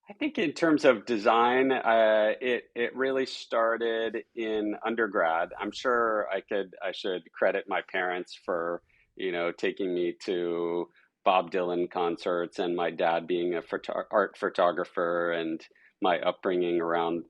I think in terms of design, it really started in undergrad. I'm sure I should credit my parents for, taking me to Bob Dylan concerts and my dad being a art photographer and my upbringing around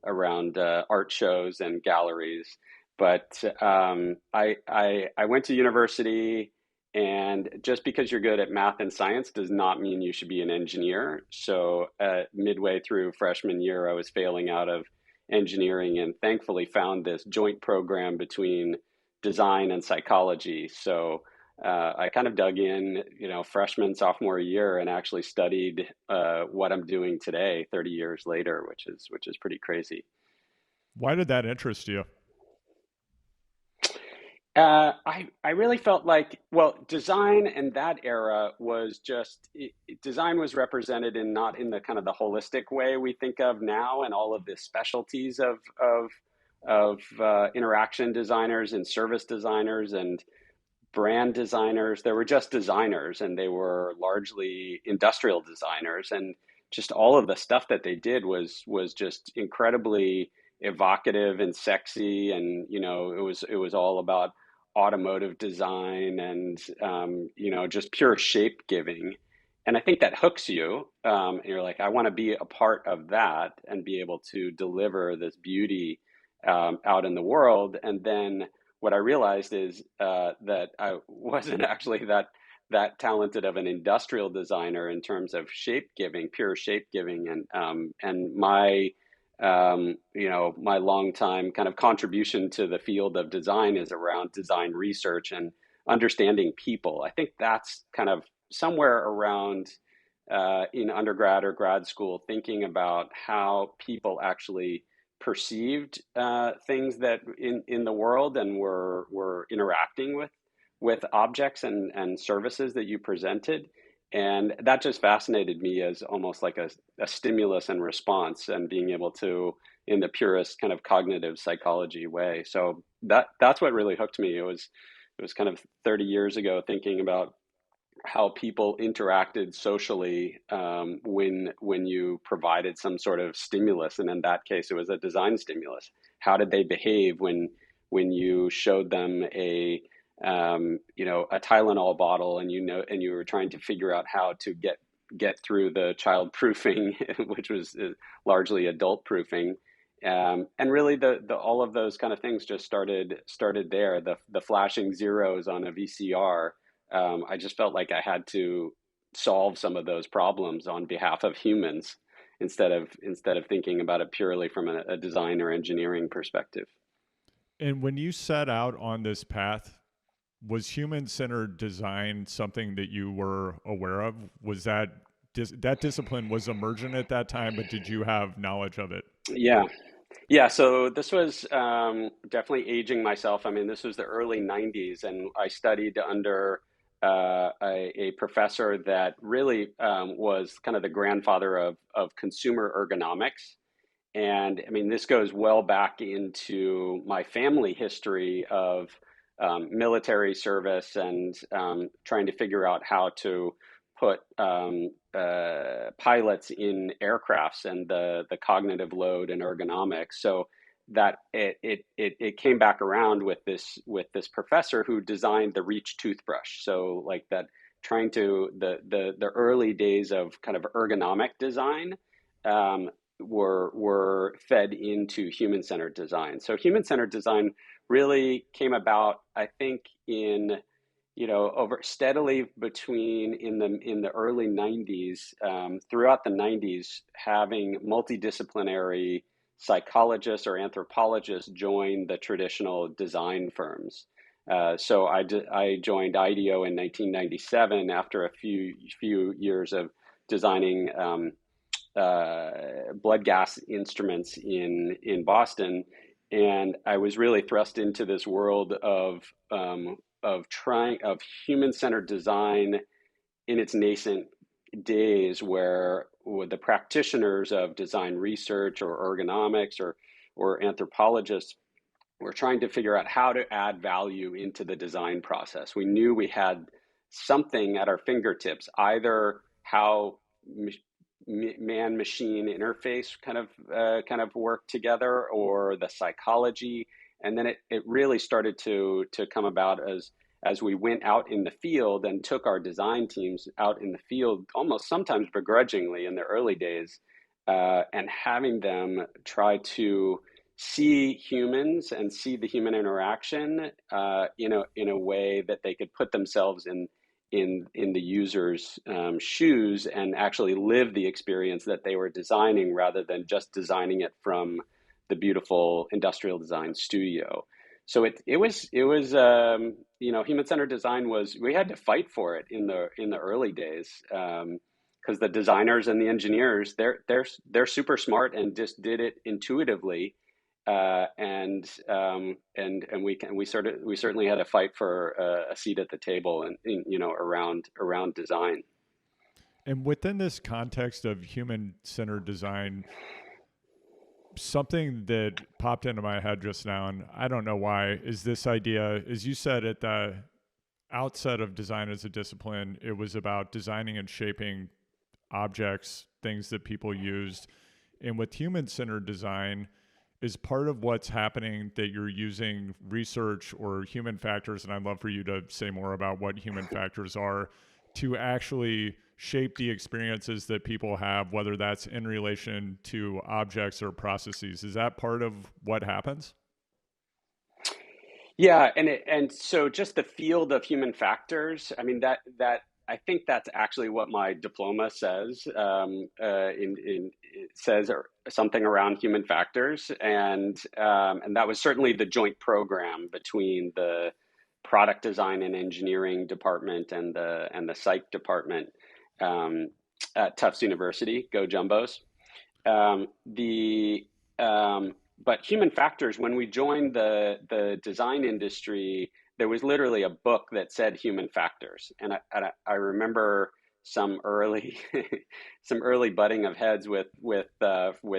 art shows and galleries. But I went to university, and just because you're good at math and science does not mean you should be an engineer. So, midway through freshman year, I was failing out of engineering and thankfully found this joint program between design and psychology. So, I kind of dug in, freshman, sophomore year, and actually studied what I'm doing today, 30 years later, which is pretty crazy. Why did that interest you? I really felt like, well, design in that era was just design was represented in not in the kind of the holistic way we think of now, and all of the specialties of interaction designers and service designers and brand designers. There were just designers, and they were largely industrial designers, and just all of the stuff that they did was just incredibly evocative and sexy, and it was all about automotive design and just pure shape giving. And I think that hooks you. And you're like, I want to be a part of that and be able to deliver this beauty out in the world. And then what I realized is that I wasn't actually that talented of an industrial designer in terms of shape giving, pure shape giving, and my long time kind of contribution to the field of design is around design research and understanding people. I think that's kind of somewhere around in undergrad or grad school, thinking about how people actually perceived things that in the world and were interacting with objects and services that you presented. And that just fascinated me as almost like a stimulus and response, and being able to, in the purest kind of cognitive psychology way. So that's what really hooked me. It was kind of 30 years ago, thinking about how people interacted socially when you provided some sort of stimulus, and in that case, it was a design stimulus. How did they behave when you showed them a Tylenol bottle, and you were trying to figure out how to get through the child proofing, which was largely adult proofing. And really, the all of those kind of things just started there. The flashing zeros on a VCR. I just felt like I had to solve some of those problems on behalf of humans, instead of thinking about it purely from a design or engineering perspective. And when you set out on this path, was human centered design something that you were aware of? Was that discipline was emergent at that time, but did you have knowledge of it? Yeah. Yeah, so this was definitely aging myself. I mean, this was the early 90s, and I studied under a professor that really was kind of the grandfather of consumer ergonomics. And I mean, this goes well back into my family history of military service and trying to figure out how to put pilots in aircrafts and the cognitive load and ergonomics. So that it came back around with this professor who designed the Reach toothbrush. So like that, trying to the early days of kind of ergonomic design were fed into human centered design. So human centered design really came about, I think, in over steadily between in the early 90s, throughout the 90s, having multidisciplinary psychologists or anthropologists join the traditional design firms. So I joined IDEO in 1997 after a few years of designing blood gas instruments in Boston, and I was really thrust into this world of human centered design in its nascent days, where the practitioners of design research or ergonomics or anthropologists were trying to figure out how to add value into the design process. We knew we had something at our fingertips, either how man-machine interface kind of work together, or the psychology. And then it really started to come about as we went out in the field and took our design teams out in the field, almost sometimes begrudgingly in the early days, and having them try to see humans and see the human interaction in a way that they could put themselves in the user's shoes and actually live the experience that they were designing, rather than just designing it from the beautiful industrial design studio. So it was human-centered design was, we had to fight for it in the early days, because the designers and the engineers, they're super smart and just did it intuitively, and we certainly had to fight for a seat at the table and around design. And within this context of human-centered design, something that popped into my head just now, and I don't know why, is this idea, as you said at the outset of design as a discipline, it was about designing and shaping objects, things that people used. And with human-centered design, is part of what's happening that you're using research or human factors, and I'd love for you to say more about what human factors are, to actually shape the experiences that people have, whether that's in relation to objects or processes. Is that part of what happens? Yeah, and so just the field of human factors. I mean, that I think that's actually what my diploma says. It says something around human factors, and that was certainly the joint program between the product design and engineering department and the psych department at Tufts University. Go Jumbos. The But human factors, when we joined the design industry, there was literally a book that said human factors, and I remember some early some early butting of heads with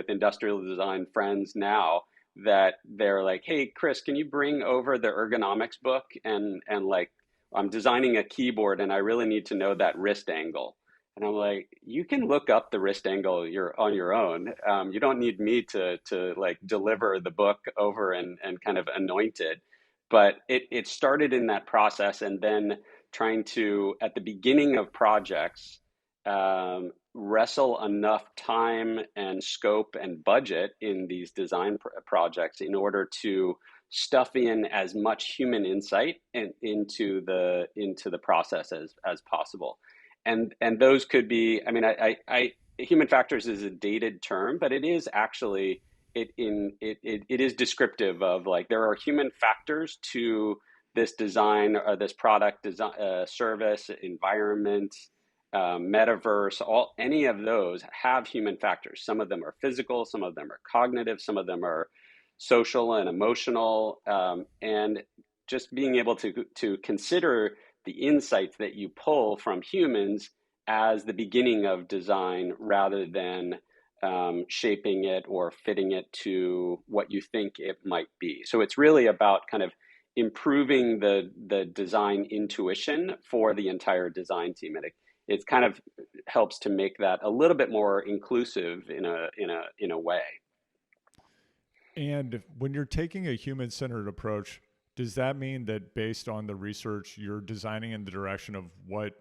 industrial design friends now, that they're like, hey Chris, can you bring over the ergonomics book, and like, I'm designing a keyboard and I really need to know that wrist angle. And I'm like, you can look up the wrist angle on your own. You don't need me to like deliver the book over and kind of anoint it. But it started in that process, and then trying to, at the beginning of projects, wrestle enough time and scope and budget in these design projects in order to stuff in as much human insight into the process as possible. And those could be, I mean, I human factors is a dated term, but it is actually, it is descriptive of, like, there are human factors to this design or this product design, service, environment, metaverse. Any of those have human factors. Some of them are physical, some of them are cognitive, some of them are social and emotional, and just being able to consider the insights that you pull from humans as the beginning of design, rather than shaping it or fitting it to what you think it might be. So it's really about kind of improving the design intuition for the entire design team. And it kind of helps to make that a little bit more inclusive in a way. And when you're taking a human-centered approach, does that mean that based on the research, you're designing in the direction of what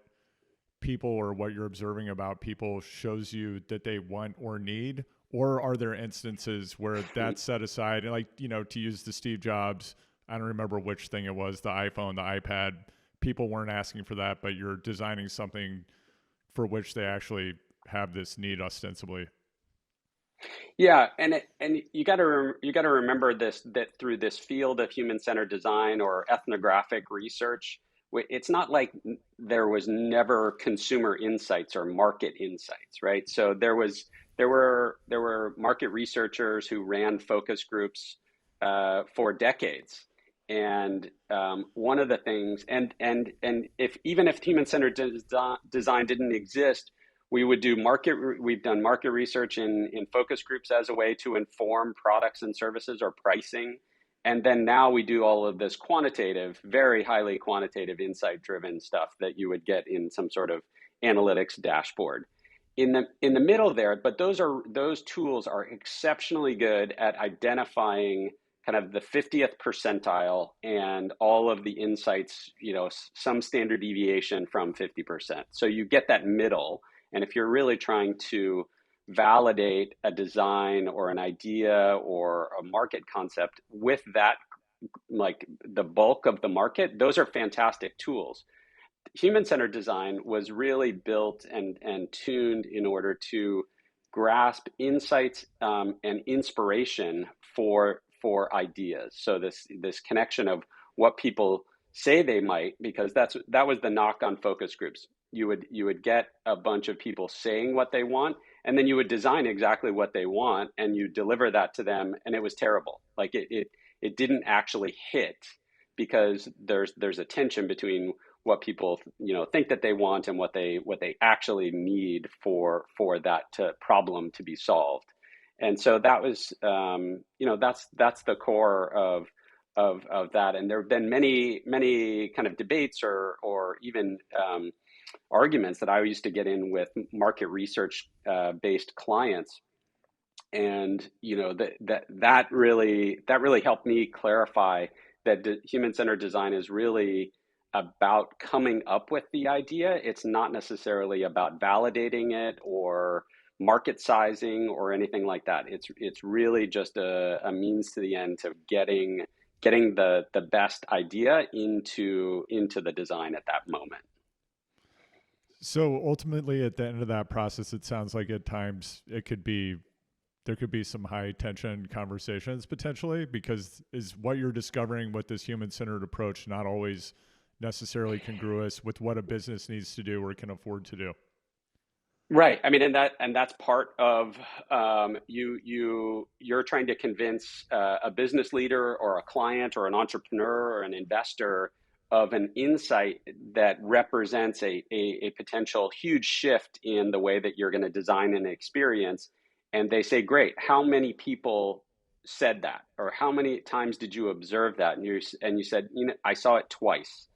people or what you're observing about people shows you that they want or need? Or are there instances where that's set aside, and, like, to use the Steve Jobs, I don't remember which thing it was, the iPhone, the iPad, people weren't asking for that, but you're designing something for which they actually have this need ostensibly? Yeah, and you got to remember this, that through this field of human-centered design or ethnographic research, it's not like there was never consumer insights or market insights, right? So there were market researchers who ran focus groups for decades, and one of the things, and if even if human-centered design didn't exist, we've done market research in focus groups as a way to inform products and services or pricing. And then now we do all of this quantitative, very highly quantitative, insight driven stuff that you would get in some sort of analytics dashboard. in the middle there, but those tools are exceptionally good at identifying kind of the 50th percentile and all of the insights, some standard deviation from 50%. So you get that middle. And if you're really trying to validate a design or an idea or a market concept with that, like the bulk of the market, those are fantastic tools. Human-centered design was really built and tuned in order to grasp insights and inspiration for ideas. So this connection of what people say they might, because that was the knock on focus groups. You would get a bunch of people saying what they want, and then you would design exactly what they want, and you deliver that to them, and it was terrible. Like it didn't actually hit, because there's a tension between what people think that they want and what they actually need for that problem to be solved. And so that was that's the core of that. And there have been many kind of debates or even arguments that I used to get in with market research based clients. And that really helped me clarify that human-centered design is really about coming up with the idea. It's not necessarily about validating it or market sizing or anything like that. It's really just a means to the end of getting the best idea into the design at that moment. So ultimately, at the end of that process, it sounds like at times there could be some high tension conversations potentially, because is what you're discovering with this human-centered approach not always necessarily congruous with what a business needs to do or can afford to do. Right. I mean, and that's part of you're trying to convince a business leader or a client or an entrepreneur or an investor of an insight that represents a potential huge shift in the way that you're going to design an experience. And they say, great, how many people said that? Or how many times did you observe that? And you said, I saw it twice.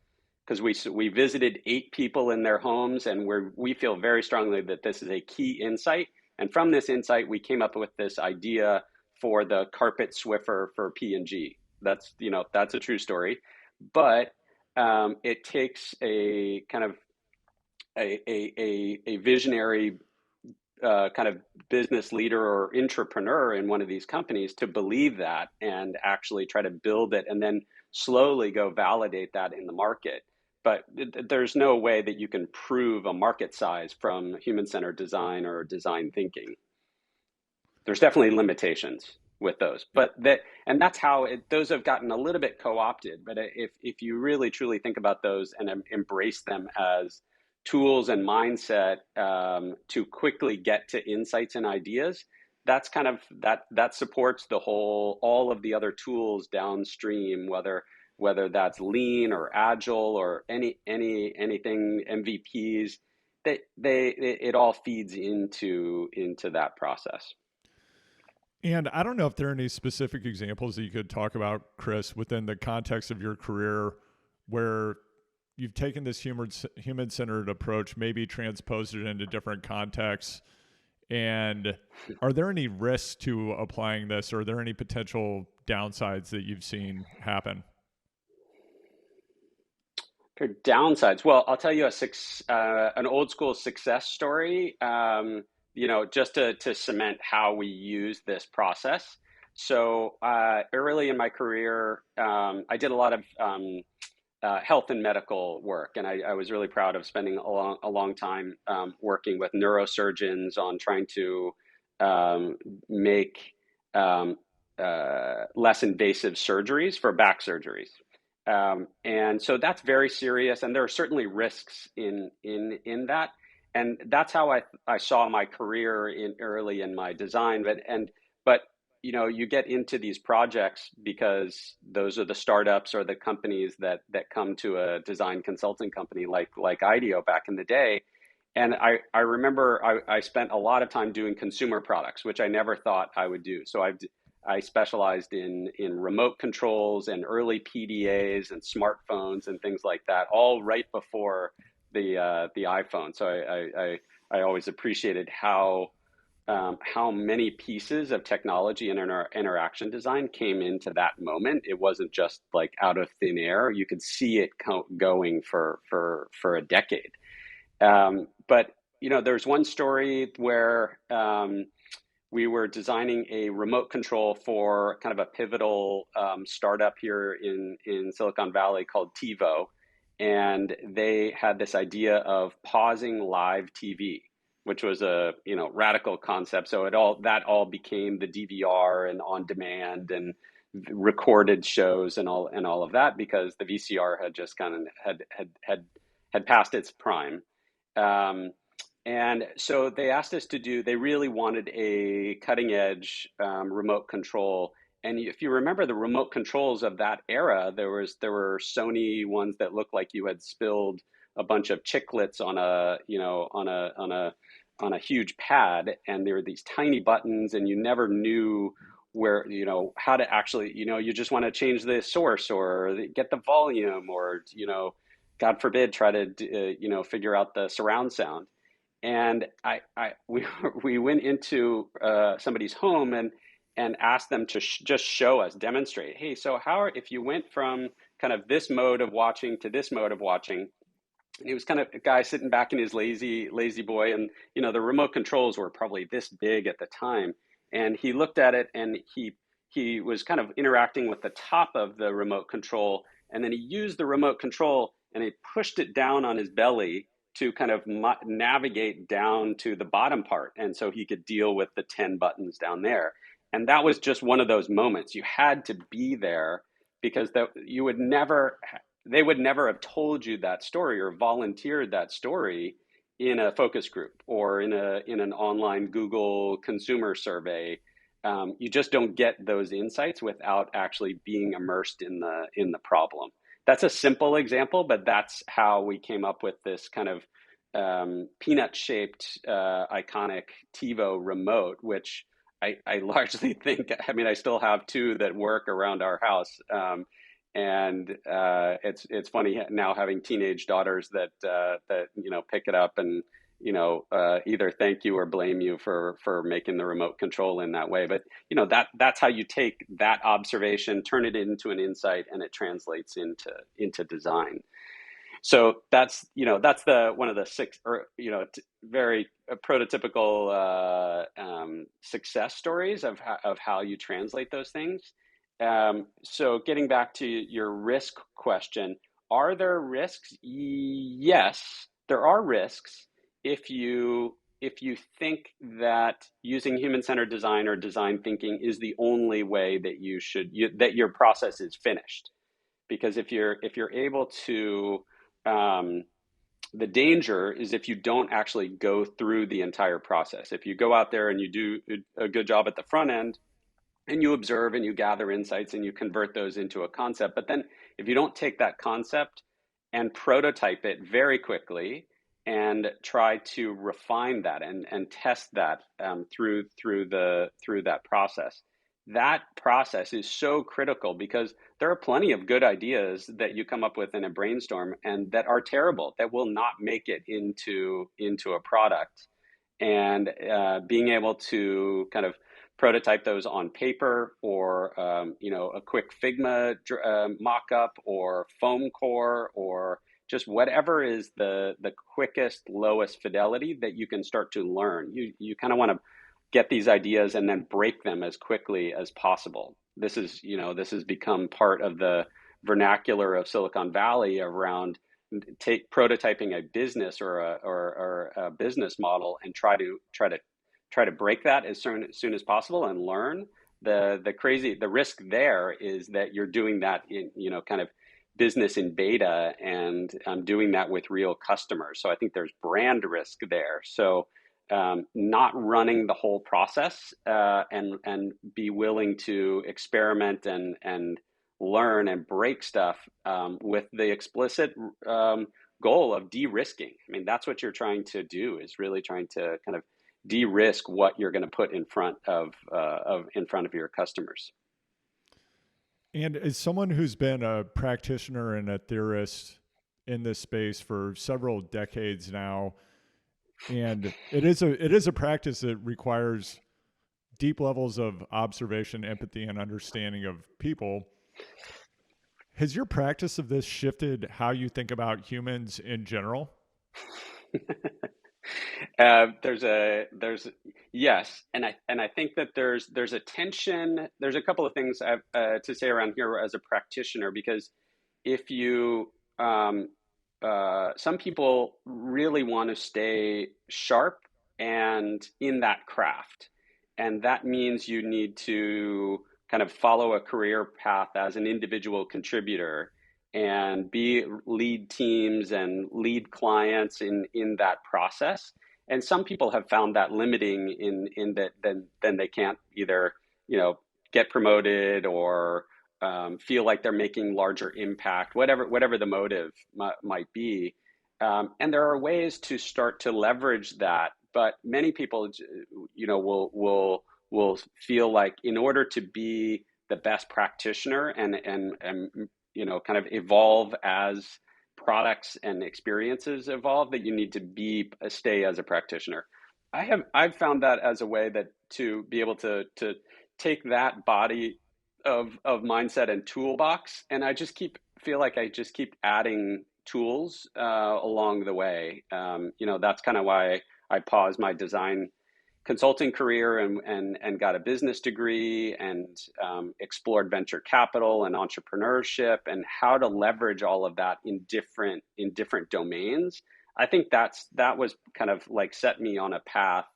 Because we visited 8 people in their homes, and we feel very strongly that this is a key insight. And from this insight, we came up with this idea for the carpet Swiffer for P&G. That's a true story, but it takes a kind of a visionary kind of business leader or entrepreneur in one of these companies to believe that and actually try to build it and then slowly go validate that in the market. But there's no way that you can prove a market size from human-centered design or design thinking. There's definitely limitations with those, and that's how those have gotten a little bit co-opted. But if you really truly think about those and embrace them as tools and mindset to quickly get to insights and ideas, that's kind of that supports all of the other tools downstream, whether that's lean or agile or anything MVPs. It all feeds into that process. And I don't know if there are any specific examples that you could talk about, Chris, within the context of your career where you've taken this human-centered approach, maybe transposed it into different contexts. And are there any risks to applying this, or are there any potential downsides that you've seen happen? For downsides, well, I'll tell you an old school success story. Just to cement how we use this process. So early in my career, I did a lot of health and medical work, and I was really proud of spending a long time working with neurosurgeons on trying to make less invasive surgeries for back surgeries. And so that's very serious, and there are certainly risks in that. And that's how I saw my career early in my design. But you get into these projects because those are the startups or the companies that come to a design consulting company like IDEO back in the day. And I remember I spent a lot of time doing consumer products, which I never thought I would do. So I specialized in remote controls and early PDAs and smartphones and things like that, all right before the iPhone. So I always appreciated how many pieces of technology and interaction design came into that moment. It wasn't just like out of thin air. You could see it going for a decade. But there's one story where we were designing a remote control for kind of a pivotal startup here in Silicon Valley called TiVo, and they had this idea of pausing live TV, which was a radical concept. So that all became the DVR and on demand and recorded shows and all of that, because the VCR had just kind of had passed its prime. And so they asked us they really wanted a cutting edge remote control. And if you remember the remote controls of that era, there were Sony ones that looked like you had spilled a bunch of chiclets on a huge pad, and there were these tiny buttons, and you never knew where, how to actually, you just want to change the source or get the volume, or, God forbid, try to, figure out the surround sound. And we went into somebody's home and asked them to just show us, demonstrate. Hey, so if you went from kind of this mode of watching to this mode of watching, and he was kind of a guy sitting back in his lazy boy, and the remote controls were probably this big at the time, and he looked at it, and he was kind of interacting with the top of the remote control, and then he used the remote control and he pushed it down on his belly to kind of navigate down to the bottom part. And so he could deal with the 10 buttons down there. And that was just one of those moments. You had to be there, because they would never have told you that story or volunteered that story in a focus group or in an online Google consumer survey. You just don't get those insights without actually being immersed in the problem. That's a simple example, but that's how we came up with this kind of peanut-shaped, iconic TiVo remote, which I largely think, I still have two that work around our house. And it's funny now having teenage daughters that pick it up and either thank you or blame you for making the remote control in that way. But that's how you take that observation, turn it into an insight, and it translates into design. So that's the one of the six, or very prototypical success stories of how you translate those things. So getting back to your risk question, are there risks? Yes, there are risks if you think that using human-centered design or design thinking is the only way that that your process is finished. Because if you're able to, the danger is if you don't actually go through the entire process. If you go out there and you do a good job at the front end, and you observe and you gather insights and you convert those into a concept, but then if you don't take that concept and prototype it very quickly and try to refine that and test that through that process is so critical, because there are plenty of good ideas that you come up with in a brainstorm and that are terrible, that will not make it into a product. And being able to kind of prototype those on paper, or a quick Figma mock-up, or foam core, or just whatever is the quickest, lowest fidelity that you can start to learn. You kind of want to get these ideas and then break them as quickly as possible. This has become part of the vernacular of Silicon Valley around prototyping a business or a business model and try to break that as soon as possible and learn. The risk there is that you're doing that in kind of business in beta, and doing that with real customers. So I think there's brand risk there. So not running the whole process and be willing to experiment and learn and break stuff with the explicit goal of de-risking. That's what you're trying to do, is really trying to kind of de-risk what you're going to put in front of your customers. And as someone who's been a practitioner and a theorist in this space for several decades now, and it is a practice that requires deep levels of observation, empathy, and understanding of people. Has your practice of this shifted how you think about humans in general? There's yes, and I think that there's a tension. There's a couple of things I have to say around here as a practitioner, because if you some people really want to stay sharp and in that craft, and that means you need to kind of follow a career path as an individual contributor and be lead teams and lead clients in that process. And some people have found that limiting in that then they can't either, get promoted or feel like they're making larger impact, whatever the motive might be. And there are ways to start to leverage that, but many people, will feel like in order to be the best practitioner and kind of evolve as products and experiences evolve, that you need to stay as a practitioner. I've found that as a way that to be able to take that body of mindset and toolbox, and feel like I just keep adding tools along the way. That's kind of why I paused my design consulting career and got a business degree and explored venture capital and entrepreneurship and how to leverage all of that in different domains. I think that was kind of like set me on a path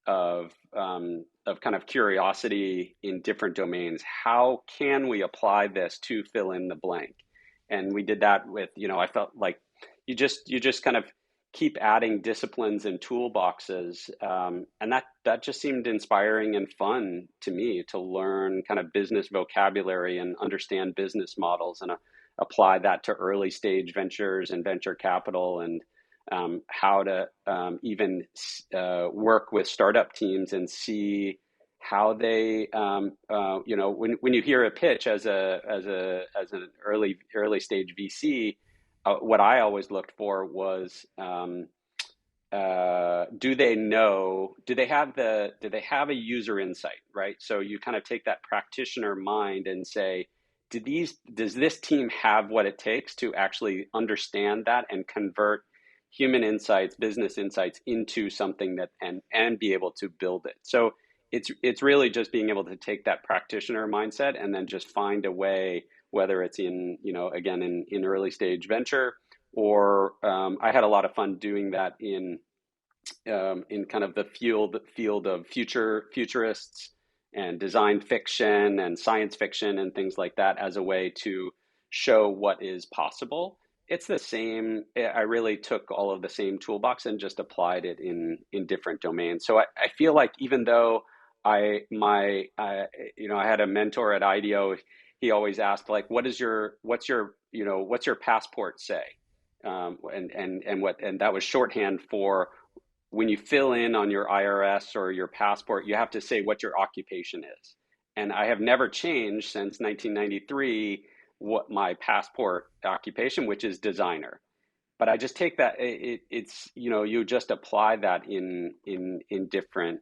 of kind of curiosity in different domains. How can we apply this to fill in the blank? And we did that with, I felt like you just kind of keep adding disciplines and toolboxes, and that just seemed inspiring and fun to me to learn kind of business vocabulary and understand business models and apply that to early stage ventures and venture capital, and how to even work with startup teams and see how they, when you hear a pitch as an early stage VC, what I always looked for was, do they have a user insight, right? So you kind of take that practitioner mind and say, does this team have what it takes to actually understand that and convert human insights, business insights into something that and be able to build it. So it's really just being able to take that practitioner mindset and then just find a way, whether it's again in early stage venture, or I had a lot of fun doing that in kind of the field of futurists and design fiction and science fiction and things like that, as a way to show what is possible. It's the same. I really took all of the same toolbox and just applied it in different domains. So I feel like, even though I had a mentor at IDEO, he always asked, like, what's your passport say? And that was shorthand for, when you fill in on your IRS or your passport, you have to say what your occupation is. And I have never changed since 1993 what my passport occupation, which is designer. But I just take that, it's you just apply that in different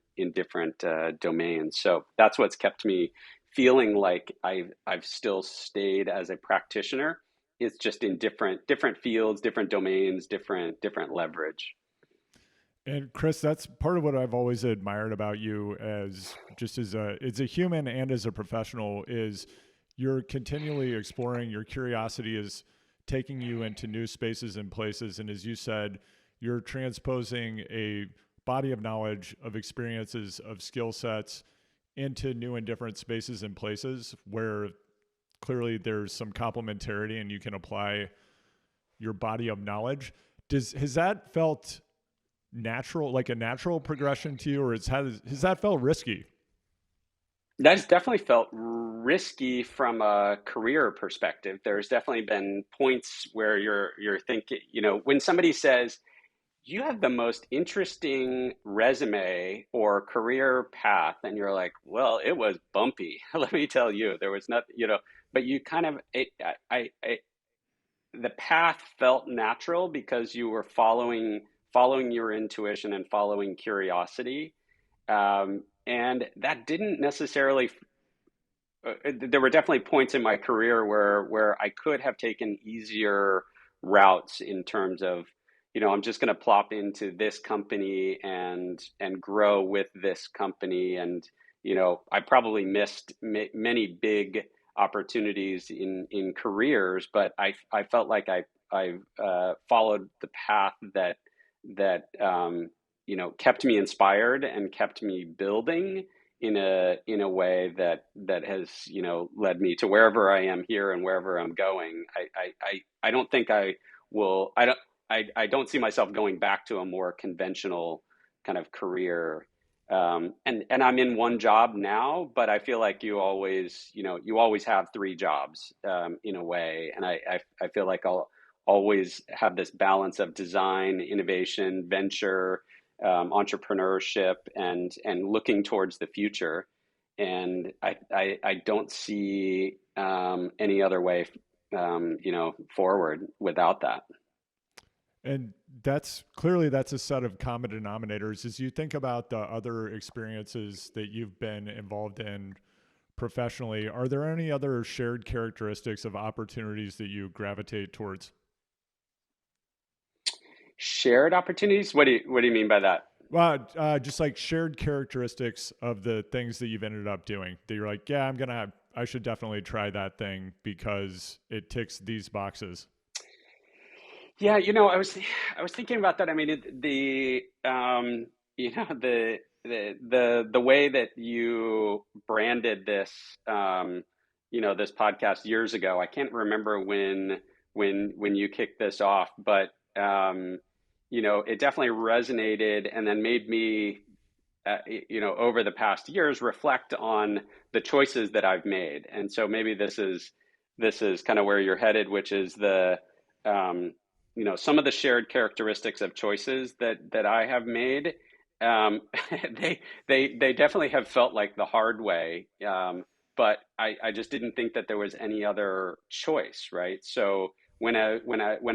domains. So that's what's kept me feeling like I've still stayed as a practitioner. It's just in different fields, different domains, different leverage. And Chris, that's part of what I've always admired about you, as a human and as a professional, is you're continually exploring. Your curiosity is taking you into new spaces and places. And as you said, you're transposing a body of knowledge, of experiences, of skill sets into new and different spaces and places where clearly there's some complementarity and you can apply your body of knowledge. Has that felt natural, like a natural progression to you, or has that felt risky? That's definitely felt risky from a career perspective. There's definitely been points where you're thinking, when somebody says, you have the most interesting resume or career path, and you're like, well, it was bumpy. Let me tell you, there was nothing, but you kind of, the path felt natural because you were following your intuition and following curiosity. And that didn't necessarily there were definitely points in my career where I could have taken easier routes in terms of, I'm just going to plop into this company and grow with this company. And, I probably missed many big opportunities in careers, but I felt like I followed the path that kept me inspired and kept me building in a way that has led me to wherever I am here and wherever I'm going. I don't think I will. I don't see myself going back to a more conventional kind of career. And I'm in one job now, but I feel like you always have three jobs in a way, and I feel like I'll always have this balance of design, innovation, venture, entrepreneurship, and looking towards the future. And I don't see any other way, forward without that. And that's a set of common denominators. As you think about the other experiences that you've been involved in professionally, are there any other shared characteristics of opportunities that you gravitate towards? Shared opportunities? What do you mean by that? Well, just like shared characteristics of the things that you've ended up doing that you're like, yeah, I should definitely try that thing because it ticks these boxes. Yeah, I was thinking about that. I mean, the way that you branded this podcast years ago. I can't remember when you kicked this off, but it definitely resonated and then made me, over the past years reflect on the choices that I've made. And so maybe this is kind of where you're headed, which is um, some of the shared characteristics of choices that I have made. Um, they definitely have felt like the hard way, but I just didn't think that there was any other choice, right? So when I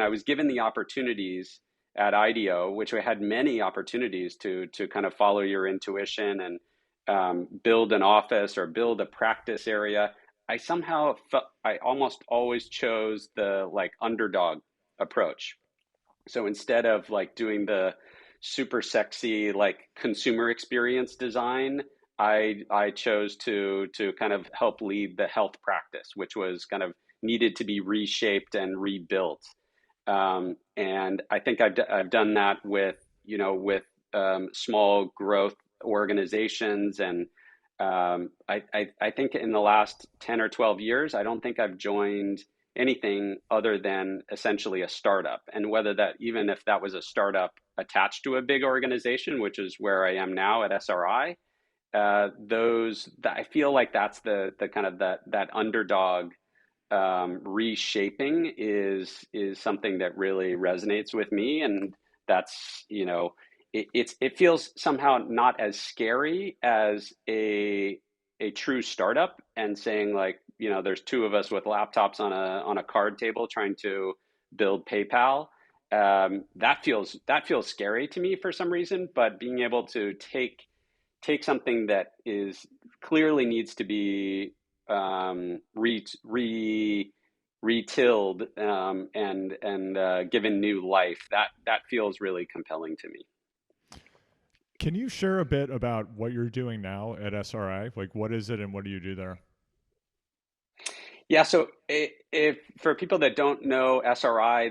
was given the opportunities at IDEO, which I had many opportunities to kind of follow your intuition and build an office or build a practice area, I somehow felt I almost always chose the like underdog approach. So instead of like doing the super sexy like consumer experience design, I chose to kind of help lead the health practice, which was kind of needed to be reshaped and rebuilt. And I think I've done that with small growth organizations. And I think in the last 10 or 12 years, I don't think I've joined anything other than essentially a startup. And whether that, even if that was a startup attached to a big organization, which is where I am now at SRI, I feel like that's the kind of that underdog reshaping is something that really resonates with me. And that's, it feels somehow not as scary as a true startup and saying like, there's two of us with laptops on a card table trying to build PayPal. That feels scary to me for some reason. But being able to take something that is clearly needs to be retilled, and given new life, that feels really compelling to me. Can you share a bit about what you're doing now at SRI? Like, what is it and what do you do there? Yeah, so if for people that don't know SRI,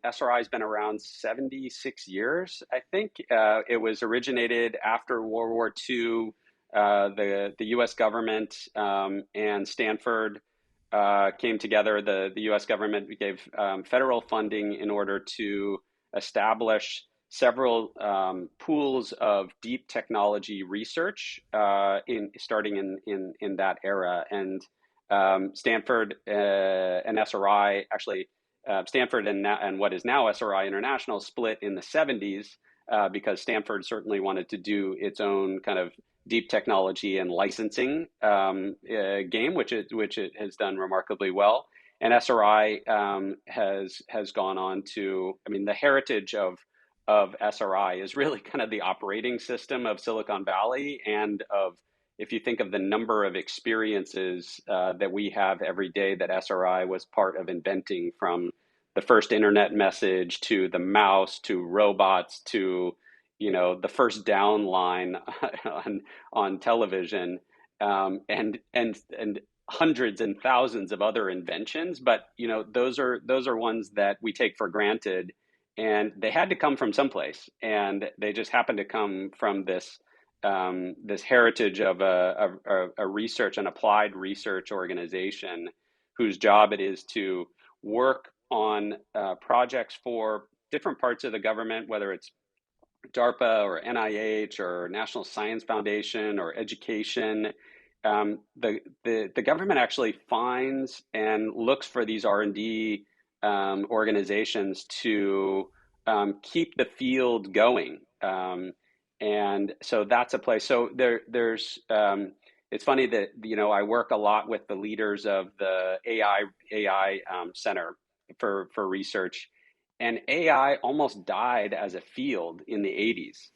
SRI has been around 76 years, I think. It was originated after World War II. The U.S. government and Stanford came together. The U.S. government gave federal funding in order to establish several pools of deep technology research in starting in that era. And Stanford and SRI actually, Stanford and what is now SRI International split in the 70s because Stanford certainly wanted to do its own kind of deep technology and licensing game, which it has done remarkably well. And SRI has gone on to, I mean, the heritage of SRI is really kind of the operating system of Silicon Valley, and of, if you think of the number of experiences that we have every day that SRI was part of inventing, from the first internet message to the mouse to robots to, you know, the first down line on television, and hundreds and thousands of other inventions. But you know, those are ones that we take for granted, and they had to come from someplace, and they just happened to come from this heritage of a research, an applied research organization whose job it is to work on projects for different parts of the government, whether it's DARPA or NIH or National Science Foundation or education. The government actually finds and looks for these R&D organizations to keep the field going. And so that's a place. So there's it's funny that, you know, I work a lot with the leaders of the AI Center for research, and AI almost died as a field in the 80s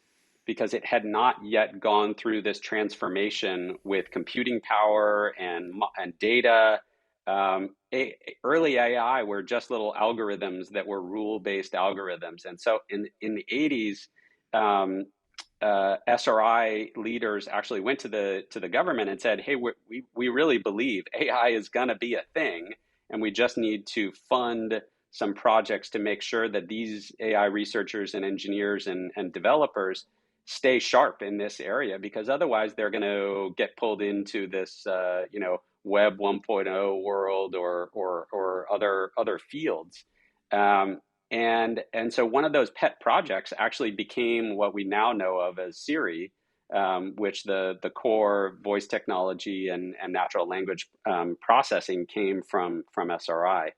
because it had not yet gone through this transformation with computing power and data. Early AI were just little algorithms that were rule-based algorithms, and so in the 80s, SRI leaders actually went to the government and said, "Hey, we really believe AI is going to be a thing, and we just need to fund some projects to make sure that these AI researchers and engineers and developers stay sharp in this area, because otherwise they're going to get pulled into this, you know, Web 1.0 world or other fields." And so one of those pet projects actually became what we now know of as Siri, which the core voice technology and natural language processing came from SRI.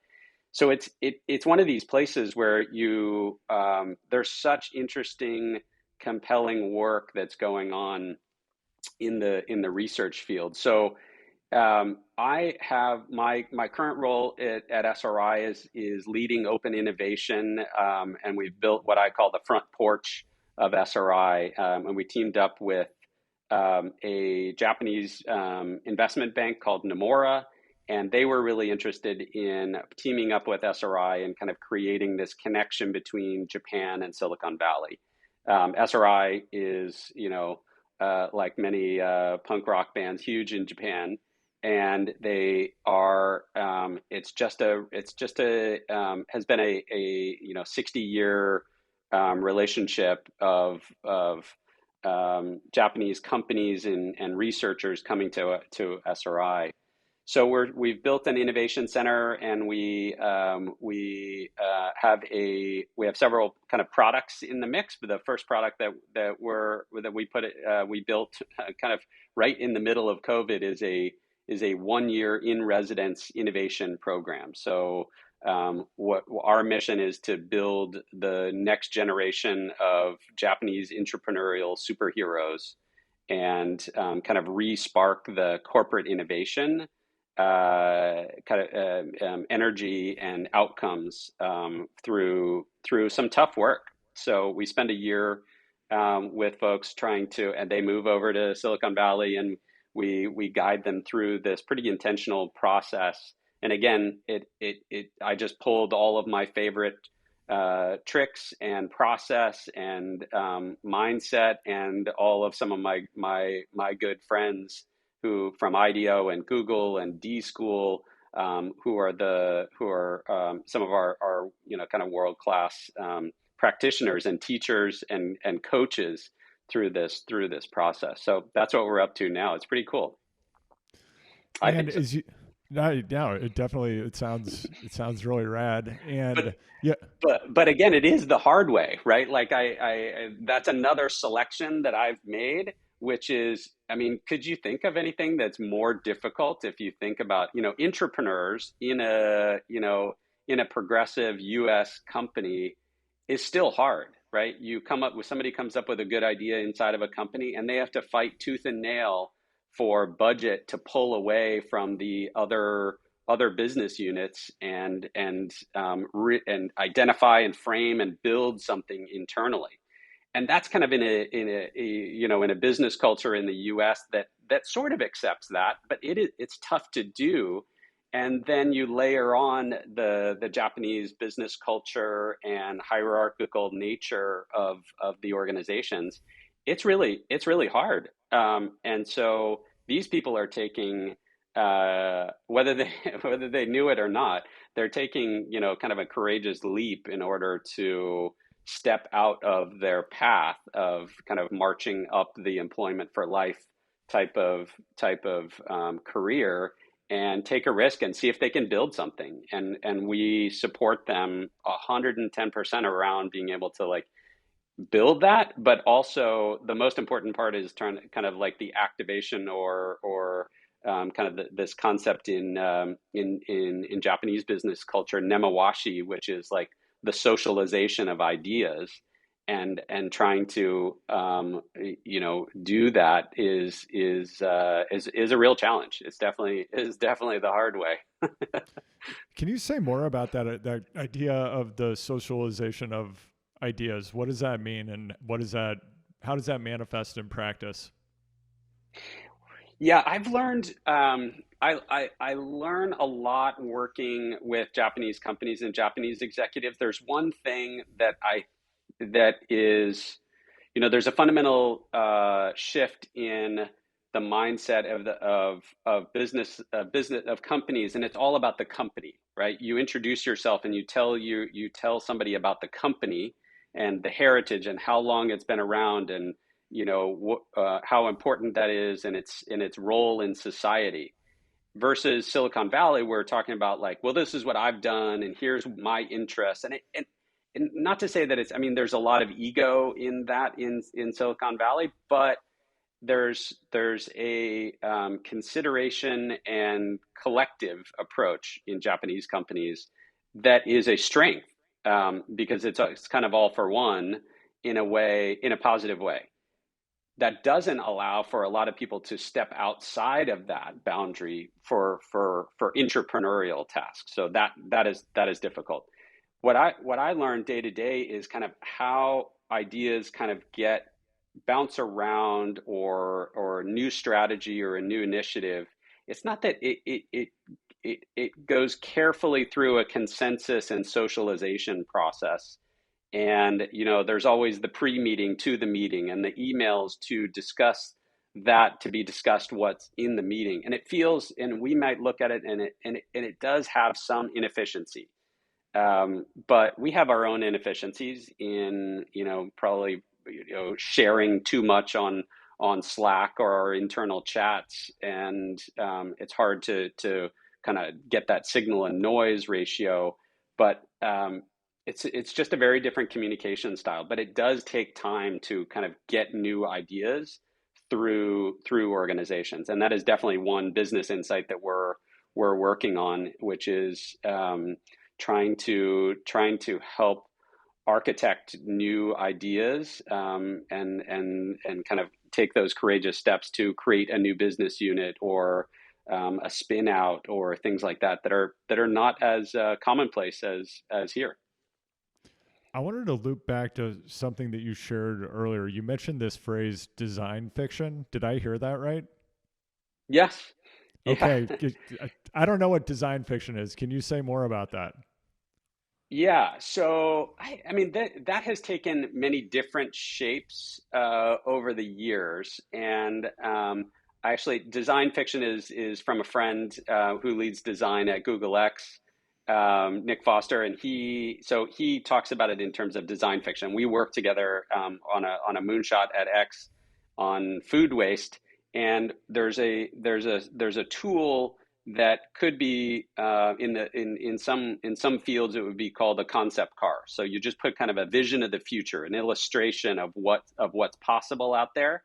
So it's one of these places where you there's such interesting, compelling work that's going on in the research field. So I have my current role at SRI is leading open innovation, and we've built what I call the front porch of SRI, and we teamed up with a Japanese investment bank called Nomura, and they were really interested in teaming up with SRI and kind of creating this connection between Japan and Silicon Valley. SRI is, you know, like many punk rock bands, huge in Japan, and they are. It's just a has been a you know 60-year relationship of Japanese companies and researchers coming to SRI. So we've built an innovation center, and we have several kind of products in the mix. But the first product we built kind of right in the middle of COVID is a 1-year in residence innovation program. So what our mission is to build the next generation of Japanese entrepreneurial superheroes, and kind of re-spark the corporate innovation energy and outcomes through some tough work. So we spend a year with folks and they move over to Silicon Valley, and we guide them through this pretty intentional process. And again, I just pulled all of my favorite tricks and process and mindset, and all of some of my good friends who from IDEO and Google and D School, who are some of our you know kind of world-class practitioners and teachers and coaches through this process. So that's what we're up to now. It's pretty cool. I And think so. no, it definitely it sounds really rad. And yeah, But again, it is the hard way, right? Like I that's another selection that I've made, which is, I mean, could you think of anything that's more difficult if you think about, you know, entrepreneurs in a progressive US company is still hard, right? Somebody comes up with a good idea inside of a company, and they have to fight tooth and nail for budget to pull away from the other other business units and identify and frame and build something internally. And that's kind of in a business culture in the U.S. that sort of accepts that, but it's tough to do. And then you layer on the Japanese business culture and hierarchical nature of the organizations. It's really hard. And so these people are taking, whether they whether they knew it or not, they're taking, kind of a courageous leap in order to step out of their path of kind of marching up the employment for life type of career, and take a risk and see if they can build something. And we support them 110% around being able to like build that. But also the most important part is trying to kind of like the activation or kind of this concept in Japanese business culture, nemawashi, which is like the socialization of ideas, and trying to do that is a real challenge. It's definitely the hard way. Can you say more about that idea of the socialization of ideas? What does that mean, and how does that manifest in practice? Yeah, I've learned. I learn a lot working with Japanese companies and Japanese executives. There's one thing that is, there's a fundamental shift in the mindset of business of companies, and it's all about the company, right? You introduce yourself and you tell somebody about the company and the heritage and how long it's been around, and how important that is and its role in society. Versus Silicon Valley, we're talking about like, well, this is what I've done and here's my interests. And not to say that there's a lot of ego in that in Silicon Valley, but there's a consideration and collective approach in Japanese companies that is a strength, because it's kind of all for one in a positive way. That doesn't allow for a lot of people to step outside of that boundary for entrepreneurial tasks. So that is difficult. What I learned day to day is kind of how ideas kind of bounce around, or new strategy or a new initiative. It's not that it goes carefully through a consensus and socialization process. And there's always the pre-meeting to the meeting and the emails to discuss that, to be discussed what's in the meeting. And it feels, and we might look at it, and it does have some inefficiency. But we have our own inefficiencies in probably sharing too much on Slack or our internal chats, and it's hard to kind of get that signal and noise ratio. But it's just a very different communication style. But it does take time to kind of get new ideas through organizations, and that is definitely one business insight that we're working on, which is trying to help architect new ideas, and kind of take those courageous steps to create a new business unit, or a spin out, or things like that that are not as commonplace as here. I wanted to loop back to something that you shared earlier. You mentioned this phrase, design fiction. Did I hear that right? Yes. Yeah. Okay. I don't know what design fiction is. Can you say more about that? Yeah, so I mean that has taken many different shapes over the years, and actually, design fiction is from a friend who leads design at Google X, Nick Foster, and he talks about it in terms of design fiction. We work together on a moonshot at X on food waste, and there's a tool that could be in some fields it would be called a concept car. So you just put kind of a vision of the future, an illustration of what's possible out there.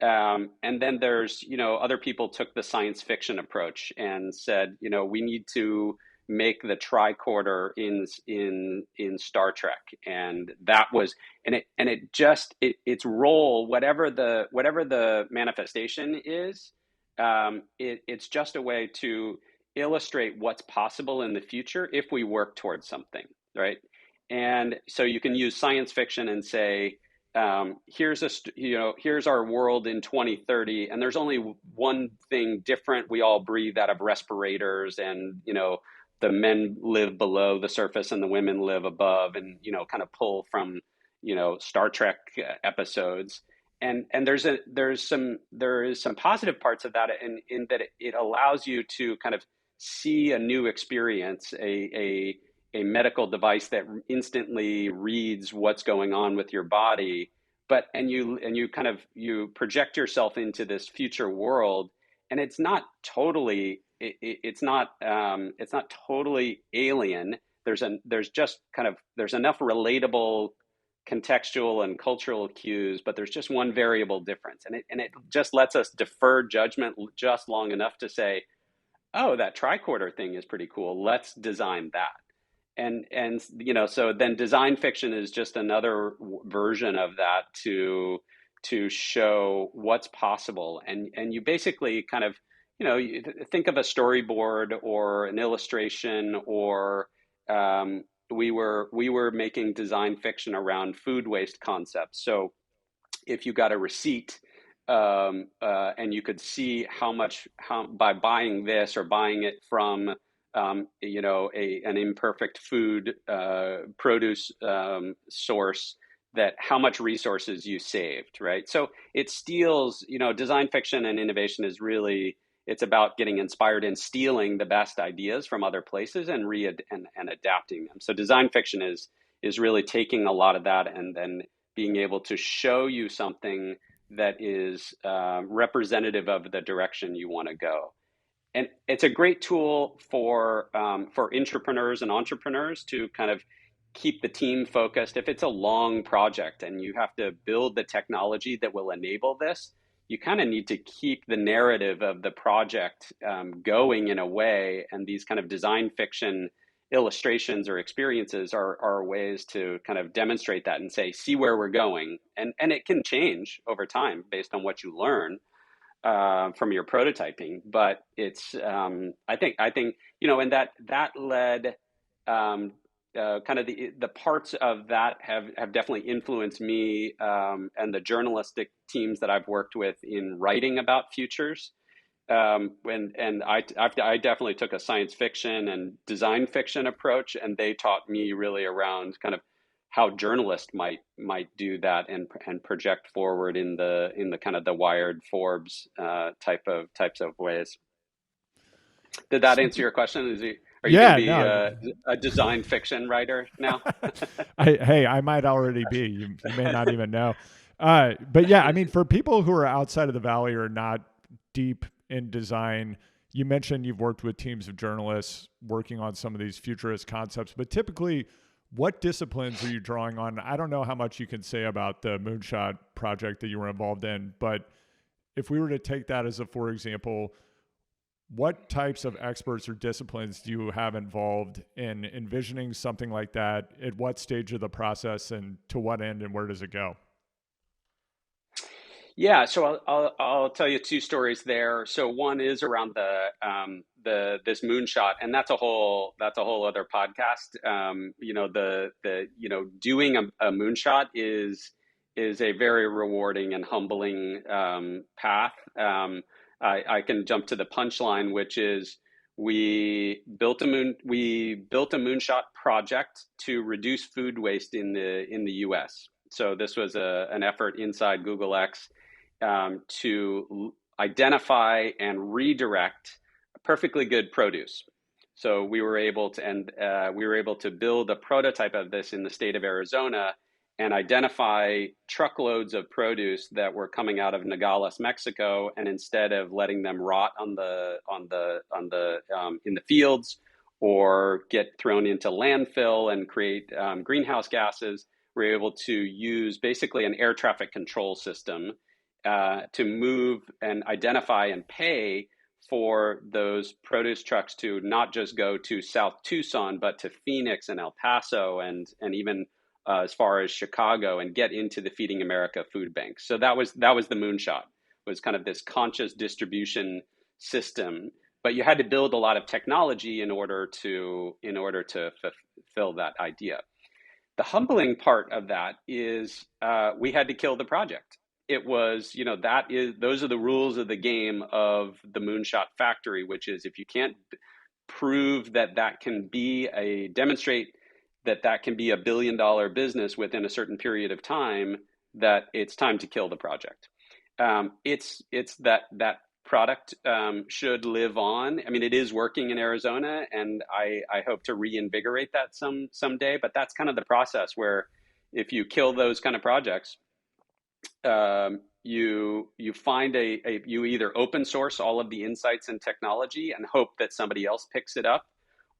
And then there's other people took the science fiction approach and said we need to make the tricorder in Star Trek, and that was its role, whatever the manifestation is. It's just a way to illustrate what's possible in the future if we work towards something, right? And so you can use science fiction and say, here's here's our world in 2030, and there's only one thing different. We all breathe out of respirators, and the men live below the surface and the women live above, and kind of pull from Star Trek episodes. And there is some positive parts of that in that it allows you to kind of see a new experience, a medical device that instantly reads what's going on with your body, and you project yourself into this future world, and it's not totally alien. There's enough relatable contextual and cultural cues, but there's just one variable difference, and it just lets us defer judgment just long enough to say, oh, that tricorder thing is pretty cool. Let's design that. And so then design fiction is just another version of that to show what's possible. And you basically kind of, you think of a storyboard or an illustration, or we were making design fiction around food waste concepts. So if you got a receipt, and you could see how by buying this or buying it from an imperfect food produce source, that how much resources you saved, right? So it steals, design fiction and innovation is really, it's about getting inspired and stealing the best ideas from other places and and adapting them. So design fiction is really taking a lot of that and then being able to show you something that is representative of the direction you want to go. And it's a great tool for intrapreneurs and entrepreneurs to kind of keep the team focused. If it's a long project and you have to build the technology that will enable this, you kind of need to keep the narrative of the project going in a way. And these kind of design fiction illustrations or experiences are ways to kind of demonstrate that and say, see where we're going. And it can change over time based on what you learn from your prototyping. But it's, I think, and that led, kind of the parts of that have definitely influenced me and the journalistic teams that I've worked with in writing about futures. I definitely took a science fiction and design fiction approach, and they taught me really around kind of how journalists might do that and project forward in the kind of the Wired, Forbes types of ways. Did that answer your question? Are you going to be a design fiction writer now? I might already be. You may not even know. But yeah, I mean, for people who are outside of the Valley or not deep in design, you mentioned you've worked with teams of journalists working on some of these futurist concepts, but typically, what disciplines are you drawing on? I don't know how much you can say about the Moonshot project that you were involved in, but if we were to take that as for example, what types of experts or disciplines do you have involved in envisioning something like that? At what stage of the process, and to what end, and where does it go? Yeah, so I'll tell you two stories there. So one is around this moonshot, and that's a whole other podcast. Doing a moonshot is a very rewarding and humbling path. I can jump to the punchline, which is we built a moonshot project to reduce food waste in the U.S. So this was an effort inside Google X to identify and redirect perfectly good produce. So we were able to build a prototype of this in the state of Arizona and identify truckloads of produce that were coming out of Nogales, Mexico, and instead of letting them rot in the fields or get thrown into landfill and create greenhouse gases, we're able to use basically an air traffic control system to move and identify and pay for those produce trucks to not just go to South Tucson, but to Phoenix and El Paso and even as far as Chicago, and get into the Feeding America food banks. So that was the moonshot, was kind of this conscious distribution system but you had to build a lot of technology in order to fulfill that idea. The humbling part of that is we had to kill the project. It was, those are the rules of the game of the moonshot factory, which is if you can't prove that can be demonstrate that can be $1 billion business within a certain period of time, that it's time to kill the project. It's that product should live on. I mean, it is working in Arizona, and I hope to reinvigorate that someday. But that's kind of the process where if you kill those kind of projects, you find you either open source all of the insights and technology and hope that somebody else picks it up,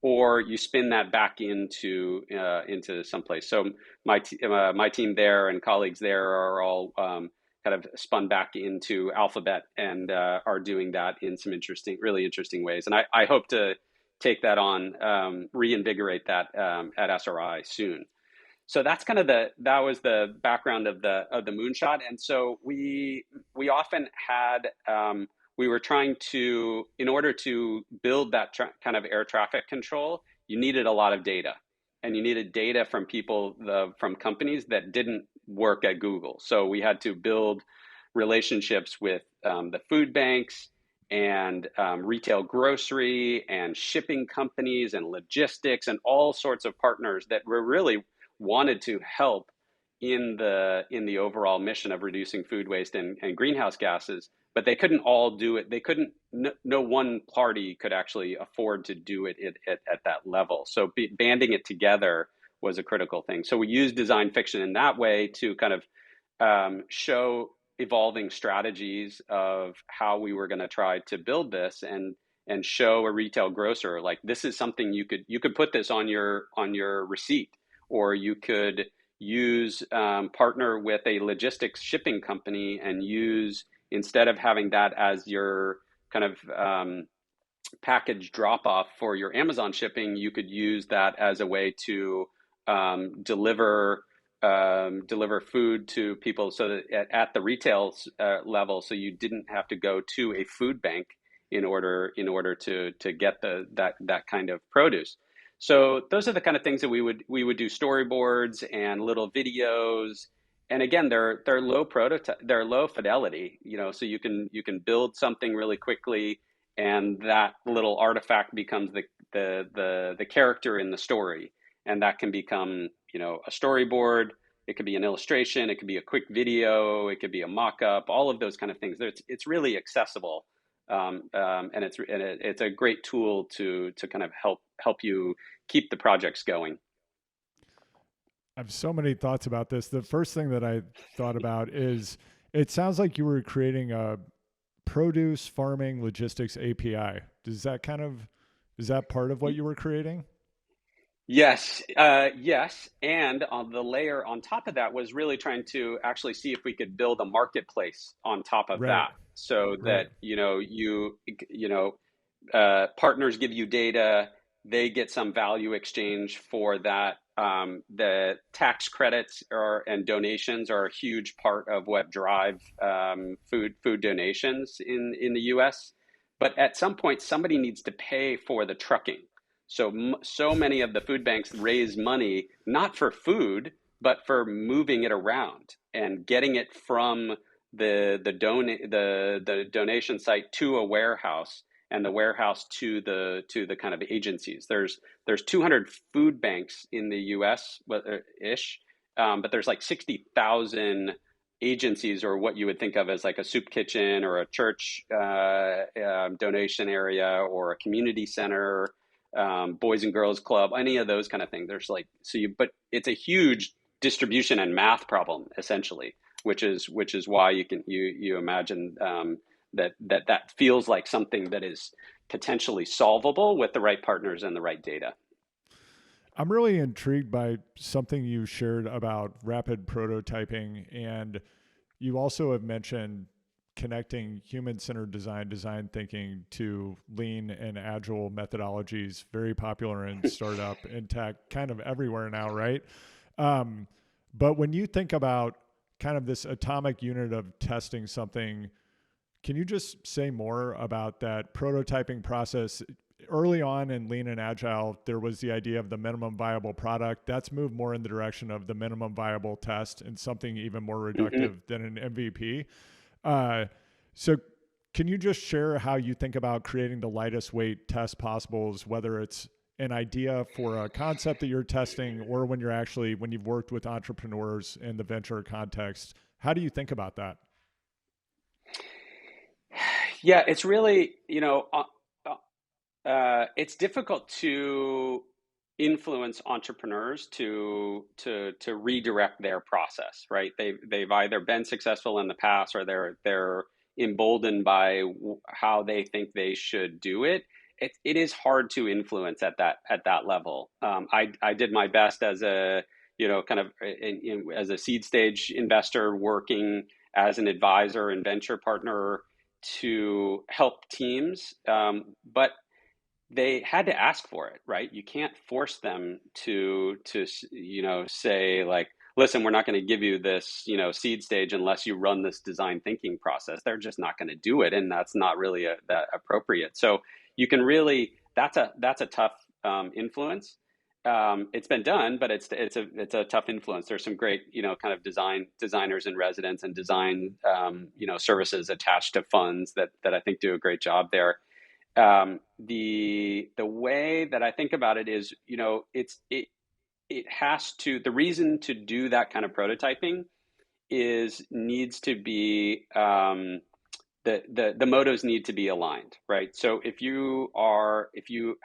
or you spin that back into someplace. So my team there and colleagues there are all kind of spun back into Alphabet and are doing that in some really interesting ways. And I hope to take that on, reinvigorate that at SRI soon. So that's kind of that was the background of the moonshot. And so we often had we were trying to, in order to build that kind of air traffic control, you needed a lot of data, and you needed data from from companies that didn't work at Google. So we had to build relationships with the food banks and retail grocery and shipping companies and logistics and all sorts of partners that were really wanted to help in the overall mission of reducing food waste and greenhouse gases, but they couldn't all do it. They couldn't. No one party could actually afford to do it at that level. So banding it together was a critical thing. So we used design fiction in that way to kind of show evolving strategies of how we were going to try to build this, and show a retail grocer like, this is something you could put this on your receipt, or you could use partner with a logistics shipping company and use, instead of having that as your kind of package drop off for your Amazon shipping, you could use that as a way to deliver food to people, so that at the retail level, so you didn't have to go to a food bank in order to get that kind of produce. So those are the kind of things that we would do storyboards and little videos. And again, they're low fidelity, so you can build something really quickly, and that little artifact becomes the character in the story, and that can become a storyboard. It could be an illustration, it could be a quick video, it could be a mock-up, all of those kind of things. It's really accessible. And it's a great tool to kind of help you keep the projects going. I have so many thoughts about this. The first thing that I thought about is, it sounds like you were creating a produce farming logistics API. Is that part of what you were creating? Yes, yes. And on the layer on top of that was really trying to actually see if we could build a marketplace on top of Right. that, so that, Right. partners give you data, they get some value exchange for that. The tax credits and donations are a huge part of what drive food donations in the U.S. But at some point, somebody needs to pay for the trucking. So many of the food banks raise money not for food, but for moving it around and getting it from the donation site to a warehouse, and the warehouse to the kind of agencies. There's 200 food banks in the U.S. ish, but there's like 60,000 agencies, or what you would think of as like a soup kitchen or a church donation area or a community center, Boys and Girls Club, any of those kind of things. But it's a huge distribution and math problem, essentially, which is why you imagine that feels like something that is potentially solvable with the right partners and the right data. I'm really intrigued by something you shared about rapid prototyping, and you also have mentioned connecting human-centered design thinking to lean and agile methodologies, very popular in startup and tech, kind of everywhere now, right? But when you think about kind of this atomic unit of testing something Can you just say more about that prototyping process? Early on in Lean and Agile, there was the idea of the minimum viable product. That's moved more in the direction of the minimum viable test and something even more reductive Mm-hmm. than an MVP. Uh, so, can you just share how you think about creating the lightest weight test possibles, whether it's an idea for a concept that you're testing or when you've worked with entrepreneurs in the venture context? How do you think about that? Yeah, it's really, it's difficult to influence entrepreneurs to redirect their process, right? They've either been successful in the past or they're emboldened by how they think they should do it. It is hard to influence at that level. I did my best as a kind of as a seed stage investor working as an advisor and venture partner to help teams, but they had to ask for it, right? You can't force them to say like, listen, we're not going to give you this seed stage unless you run this design thinking process. They're just not going to do it, and that's not really that appropriate. So you can really that's a tough influence. It's been done, but it's a tough influence. There's some great kind of designers in residence and design services attached to funds that I think do a great job there. The way that I think about it is, it has to, the reason to do that kind of prototyping is needs to be the motives need to be aligned, right? So if you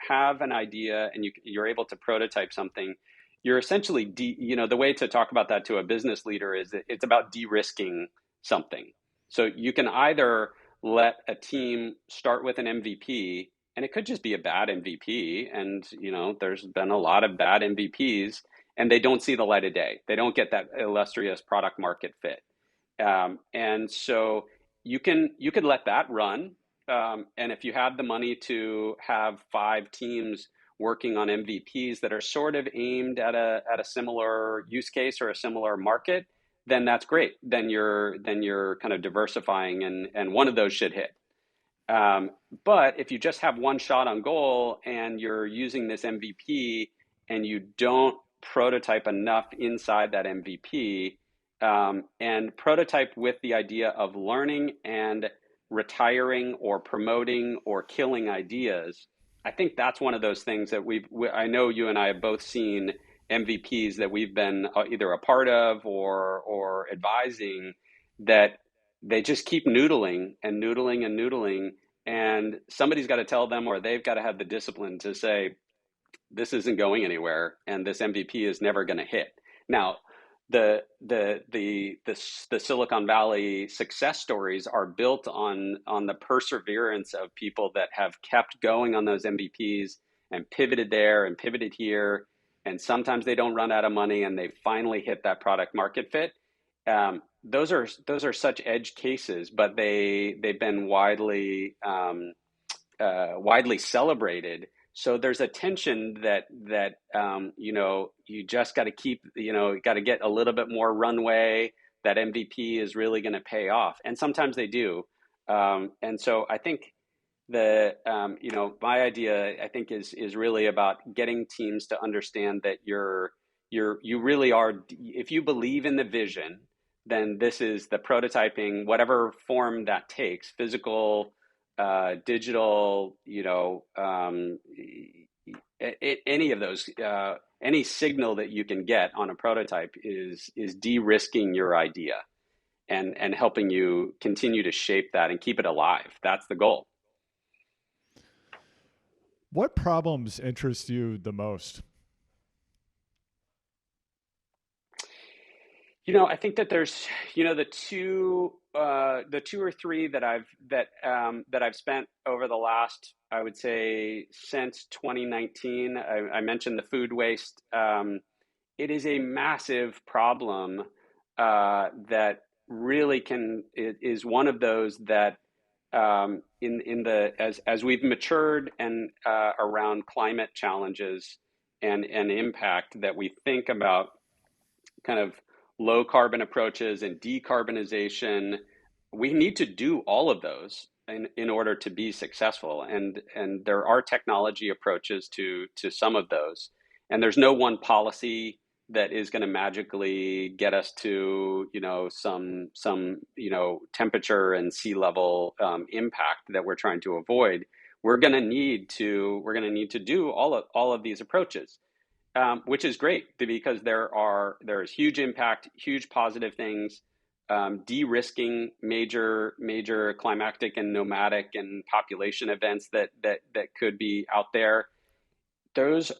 have an idea and you're able to prototype something, you're essentially the way to talk about that to a business leader is that it's about de-risking something. So you can either let a team start with an MVP, and it could just be a bad MVP, and there's been a lot of bad MVPs, and they don't see the light of day. They don't get that illustrious product market fit. And so you can let that run, and if you have the money to have 5 teams working on MVPs that are sort of aimed at a similar use case or a similar market, then that's great. Then you're kind of diversifying, and one of those should hit. But if you just have one shot on goal and you're using this MVP and you don't prototype enough inside that MVP, and prototype with the idea of learning and retiring or promoting or killing ideas, I think that's one of those things that I know you and I have both seen MVPs that we've been either a part of or advising, that they just keep noodling and noodling and noodling, and somebody's got to tell them, or they've got to have the discipline to say, this isn't going anywhere and this MVP is never going to hit. Now, the Silicon Valley success stories are built on the perseverance of people that have kept going on those MVPs and pivoted there and pivoted here, and sometimes they don't run out of money and they finally hit that product market fit. Those are such edge cases, but they've been widely celebrated. So there's a tension that you just got to keep, got to get a little bit more runway. That MVP is really going to pay off, and sometimes they do. And so I think my idea, I think, is really about getting teams to understand that you really are. If you believe in the vision, then this is the prototyping, whatever form that takes, physical, digital, any of those, any signal that you can get on a prototype is de-risking your idea and helping you continue to shape that and keep it alive. That's the goal. What problems interest you the most? I think that there's, the two or three that I've spent over the last, I would say, since 2019. I mentioned the food waste. It is a massive problem that really is one of those that as we've matured and around climate challenges and impact, that we think about kind of low carbon approaches and decarbonization, we need to do all of those in order to be successful. And there are technology approaches to some of those. And there's no one policy that is going to magically get us to, some temperature and sea level impact that we're trying to avoid. We're going to need to do all of these approaches, which is great because there's huge impact, huge positive things, de-risking major climactic and nomadic and population events that could be out there. Those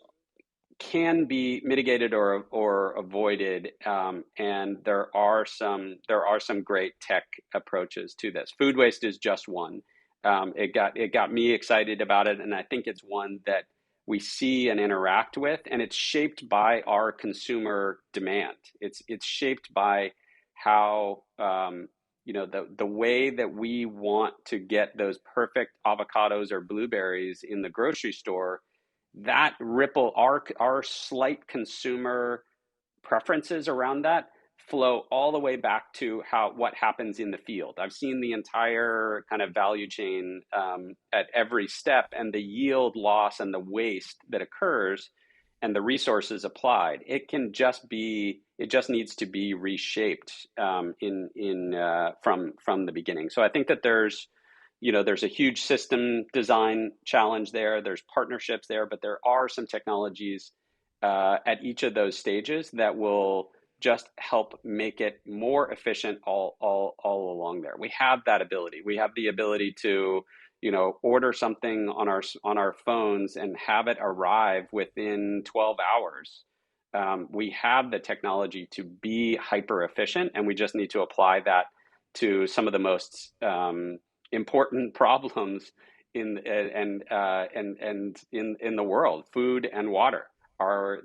can be mitigated or avoided, and there are some great tech approaches to this. Food waste is just one. It got me excited about it, and I think it's one that we see and interact with, and it's shaped by our consumer demand. It's shaped by how the way that we want to get those perfect avocados or blueberries in the grocery store. That ripple our slight consumer preferences around that flow all the way back to what happens in the field. I've seen the entire kind of value chain at every step, and the yield loss and the waste that occurs and the resources applied. It just needs to be reshaped from the beginning. So I think that there's a huge system design challenge there. There's partnerships there, but there are some technologies at each of those stages that will just help make it more efficient all along there. We have that ability. We have the ability to, order something on our phones and have it arrive within 12 hours. We have the technology to be hyper efficient, and we just need to apply that to some of the most important problems in the world. Food and water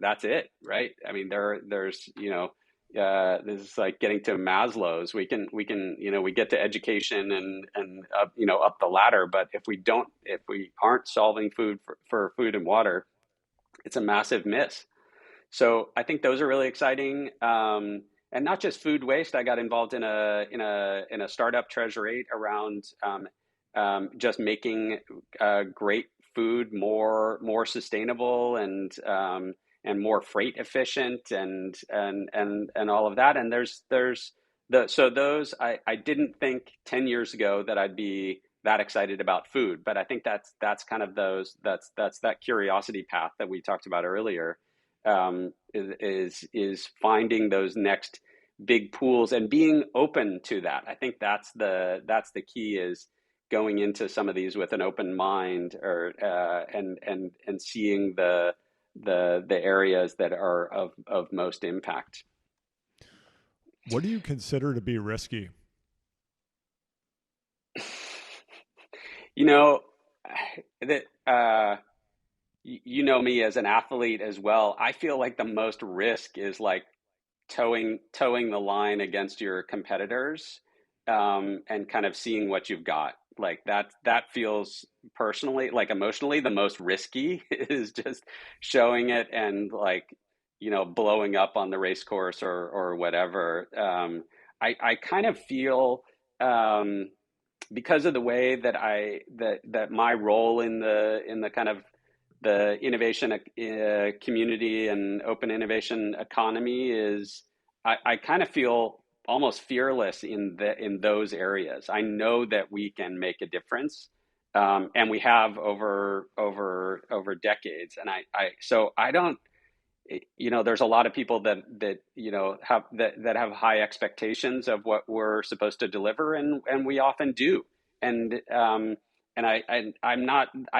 that's it, right? I mean, there's this is like getting to Maslow's. We get to education and up the ladder, but if we aren't solving food for food and water, it's a massive miss. So I think those are really exciting. And not just food waste. I got involved in a startup Treasure 8 around just making great food more sustainable and more freight efficient and all of that. And those I didn't think 10 years ago that I'd be that excited about food, but I think that's kind of that's that curiosity path that we talked about earlier. Is finding those next big pools and being open to that. I think that's the key, is going into some of these with an open mind, or and seeing the areas that are of most impact. What do you consider to be risky? That you know me as an athlete as well. I feel like the most risk is like towing the line against your competitors, and kind of seeing what you've got. Like that feels personally, like emotionally, the most risky is just showing it and blowing up on the race course or whatever. I kind of feel, because of the way that my role in the kind of the innovation community and open innovation economy is, I kind of feel almost fearless in those areas. I know that we can make a difference, and we have over decades. And so I don't, there's a lot of people that have high expectations of what we're supposed to deliver, and we often do. And I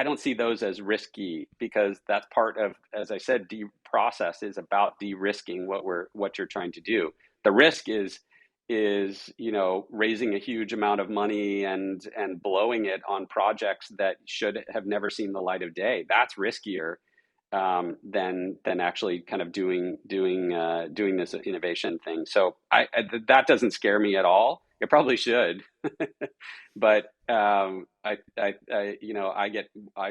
don't see those as risky, because that's part of, as I said, process is about de-risking what you're trying to do. The risk is raising a huge amount of money and blowing it on projects that should have never seen the light of day. That's riskier than actually kind of doing this innovation thing. So that doesn't scare me at all. It probably should, but I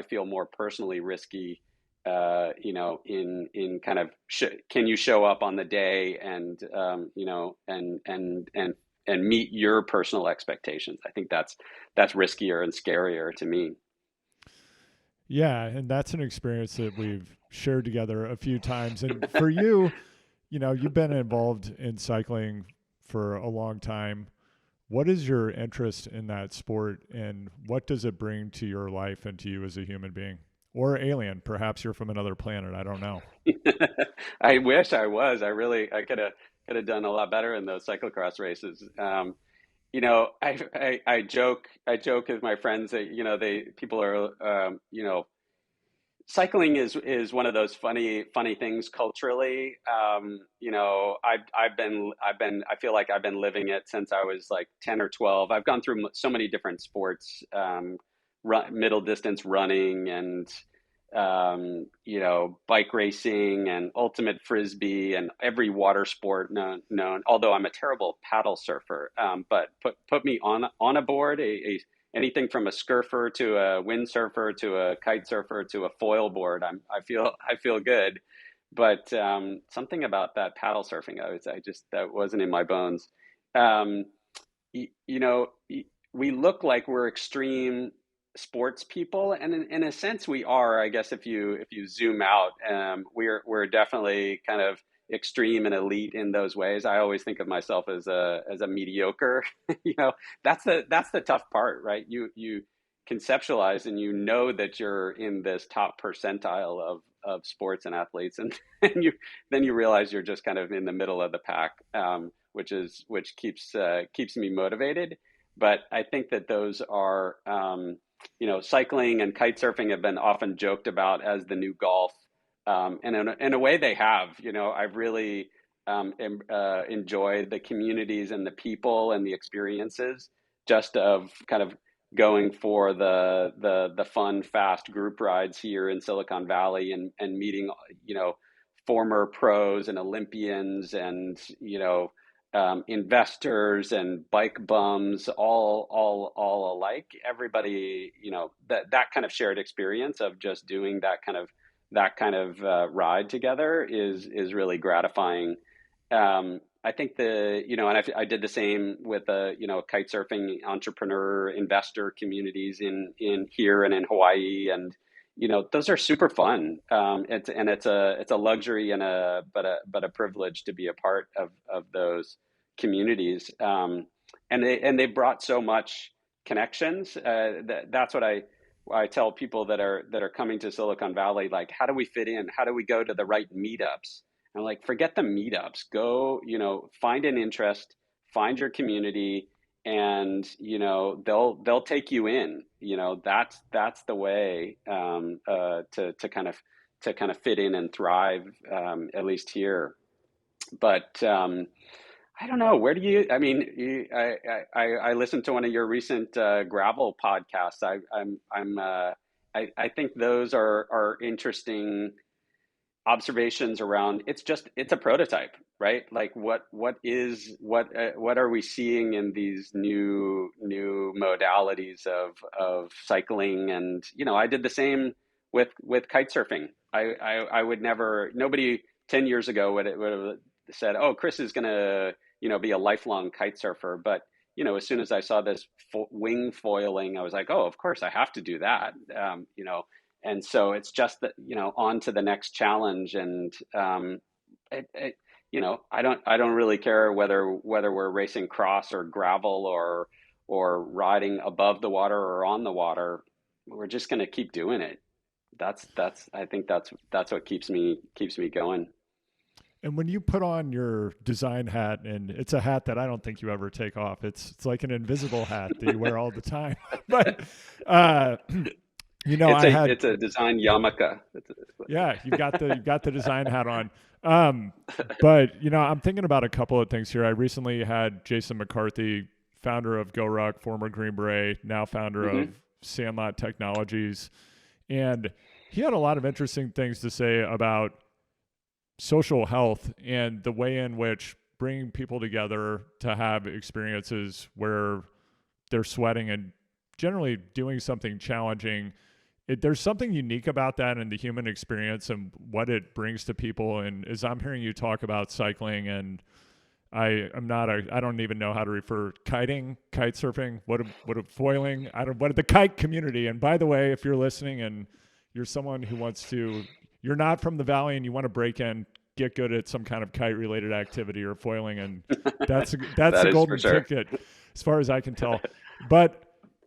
feel more personally risky, in kind of can you show up on the day and and meet your personal expectations. I think that's riskier and scarier to me. Yeah, and that's an experience that we've shared together a few times. And for you, you've been involved in cycling for a long time. What is your interest in that sport, and what does it bring to your life and to you as a human being? Or alien? Perhaps you're from another planet. I don't know. I wish I was. I could have done a lot better in those cyclocross races. I joke with my friends that people are cycling is one of those funny things culturally. I feel like I've been living it since I was like 10 or 12. I've gone through so many different sports, middle distance running and bike racing and ultimate frisbee and every water sport known. Although I'm a terrible paddle surfer, but put me on a board, anything from a scurfer to a windsurfer to a kite surfer to a foil board. I feel good, but something about that paddle surfing, that wasn't in my bones. Um, you know, we look like we're extreme sports people, and in a sense, we are. I guess if you zoom out, we're definitely kind of extreme and elite in those ways. I always think of myself as a mediocre. you know, that's the tough part, right? You conceptualize and that you're in this top percentile of sports and athletes, and then you realize you're just kind of in the middle of the pack, which keeps me motivated. But I think that those are, cycling and kite surfing have been often joked about as the new golf, and in a way they have. I've really enjoyed the communities and the people and the experiences just of kind of going for the fun, fast group rides here in Silicon Valley and meeting, former pros and Olympians and, investors and bike bums, all alike. Everybody, that kind of shared experience of just doing that kind of ride together is really gratifying. I think I did the same with kite surfing entrepreneur investor communities in here and in Hawaii, and those are super fun. It's a luxury and a privilege to be a part of those communities. And they brought so much connections. That's what I tell people that are coming to Silicon Valley, like, how do we fit in? How do we go to the right meetups? And like, forget the meetups. Go, find an interest, find your community, and they'll take you in. That's the way to kind of fit in and thrive, at least here. But I don't know. Where do you? I mean, I listened to one of your recent gravel podcasts. I think those are interesting observations around. It's a prototype, right? Like what are we seeing in these new modalities of cycling? And I did the same with kite surfing. I would never, nobody 10 years ago would have said, oh, Chris is going to be a lifelong kite surfer. But as soon as I saw this wing foiling, I was like, oh, of course I have to do that. And so it's just that, on to the next challenge. And I don't really care whether we're racing cross or gravel or riding above the water or on the water. We're just going to keep doing it. I think that's what keeps me going. And when you put on your design hat, and it's a hat that I don't think you ever take off. It's like an invisible hat that you wear all the time. But it's a design yarmulke. Yeah, you've got the design hat on. But I'm thinking about a couple of things here. I recently had Jason McCarthy, founder of GoRuck, former Green Beret, now founder of Sandlot Technologies, and he had a lot of interesting things to say about social health and the way in which bringing people together to have experiences where they're sweating and generally doing something challenging. There's something unique about that in the human experience and what it brings to people. And as I'm hearing you talk about cycling and I don't even know how to refer kiting, kite surfing, what a foiling. What the kite community. And by the way, if you're listening and you're someone who you're not from the Valley and you want to break in, get good at some kind of kite related activity or foiling. And that's That the is for golden sure. ticket as far as I can tell. But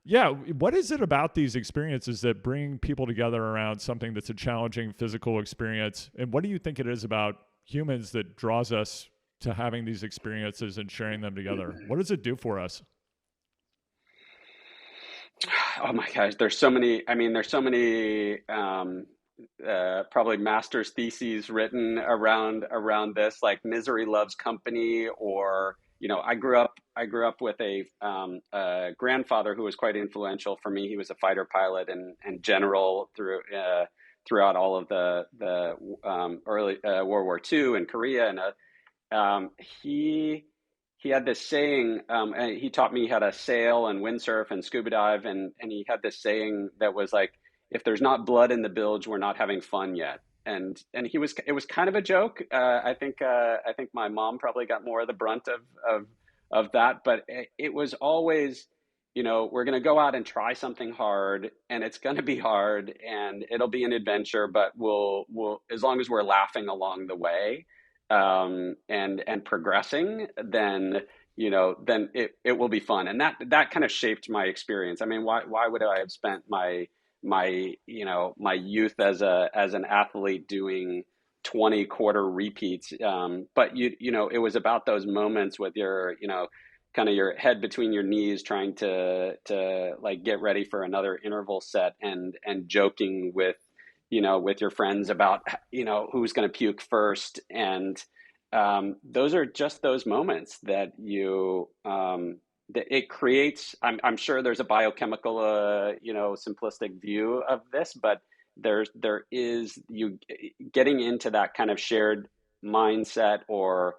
yeah, what is it about these experiences that bring people together around something that's a challenging physical experience? And what do you think it is about humans that draws us to having these experiences and sharing them together? What does it do for us? Oh my gosh, there's so many. I mean, there's so many probably master's theses written around this, like misery loves company, or I grew up with a grandfather who was quite influential for me. He was a fighter pilot and general throughout all of the early World War II and Korea, and um, he he had this saying, and he taught me how to sail and windsurf and scuba dive, and he had this saying that was like, "If there's not blood in the bilge, we're not having fun yet." And it was kind of a joke. I think my mom probably got more of the brunt of that, but it was always, we're going to go out and try something hard, and it's going to be hard, and it'll be an adventure, but we'll as long as we're laughing along the way, and progressing, then it will be fun. And that kind of shaped my experience. I mean, why would I have spent my youth as an athlete doing 20 quarter repeats? But it was about those moments with your, kind of your head between your knees, trying to like get ready for another interval set, and joking with your friends about, who's going to puke first. And those are just those moments that that it creates. I'm sure there's a biochemical, simplistic view of this, but there is you getting into that kind of shared mindset or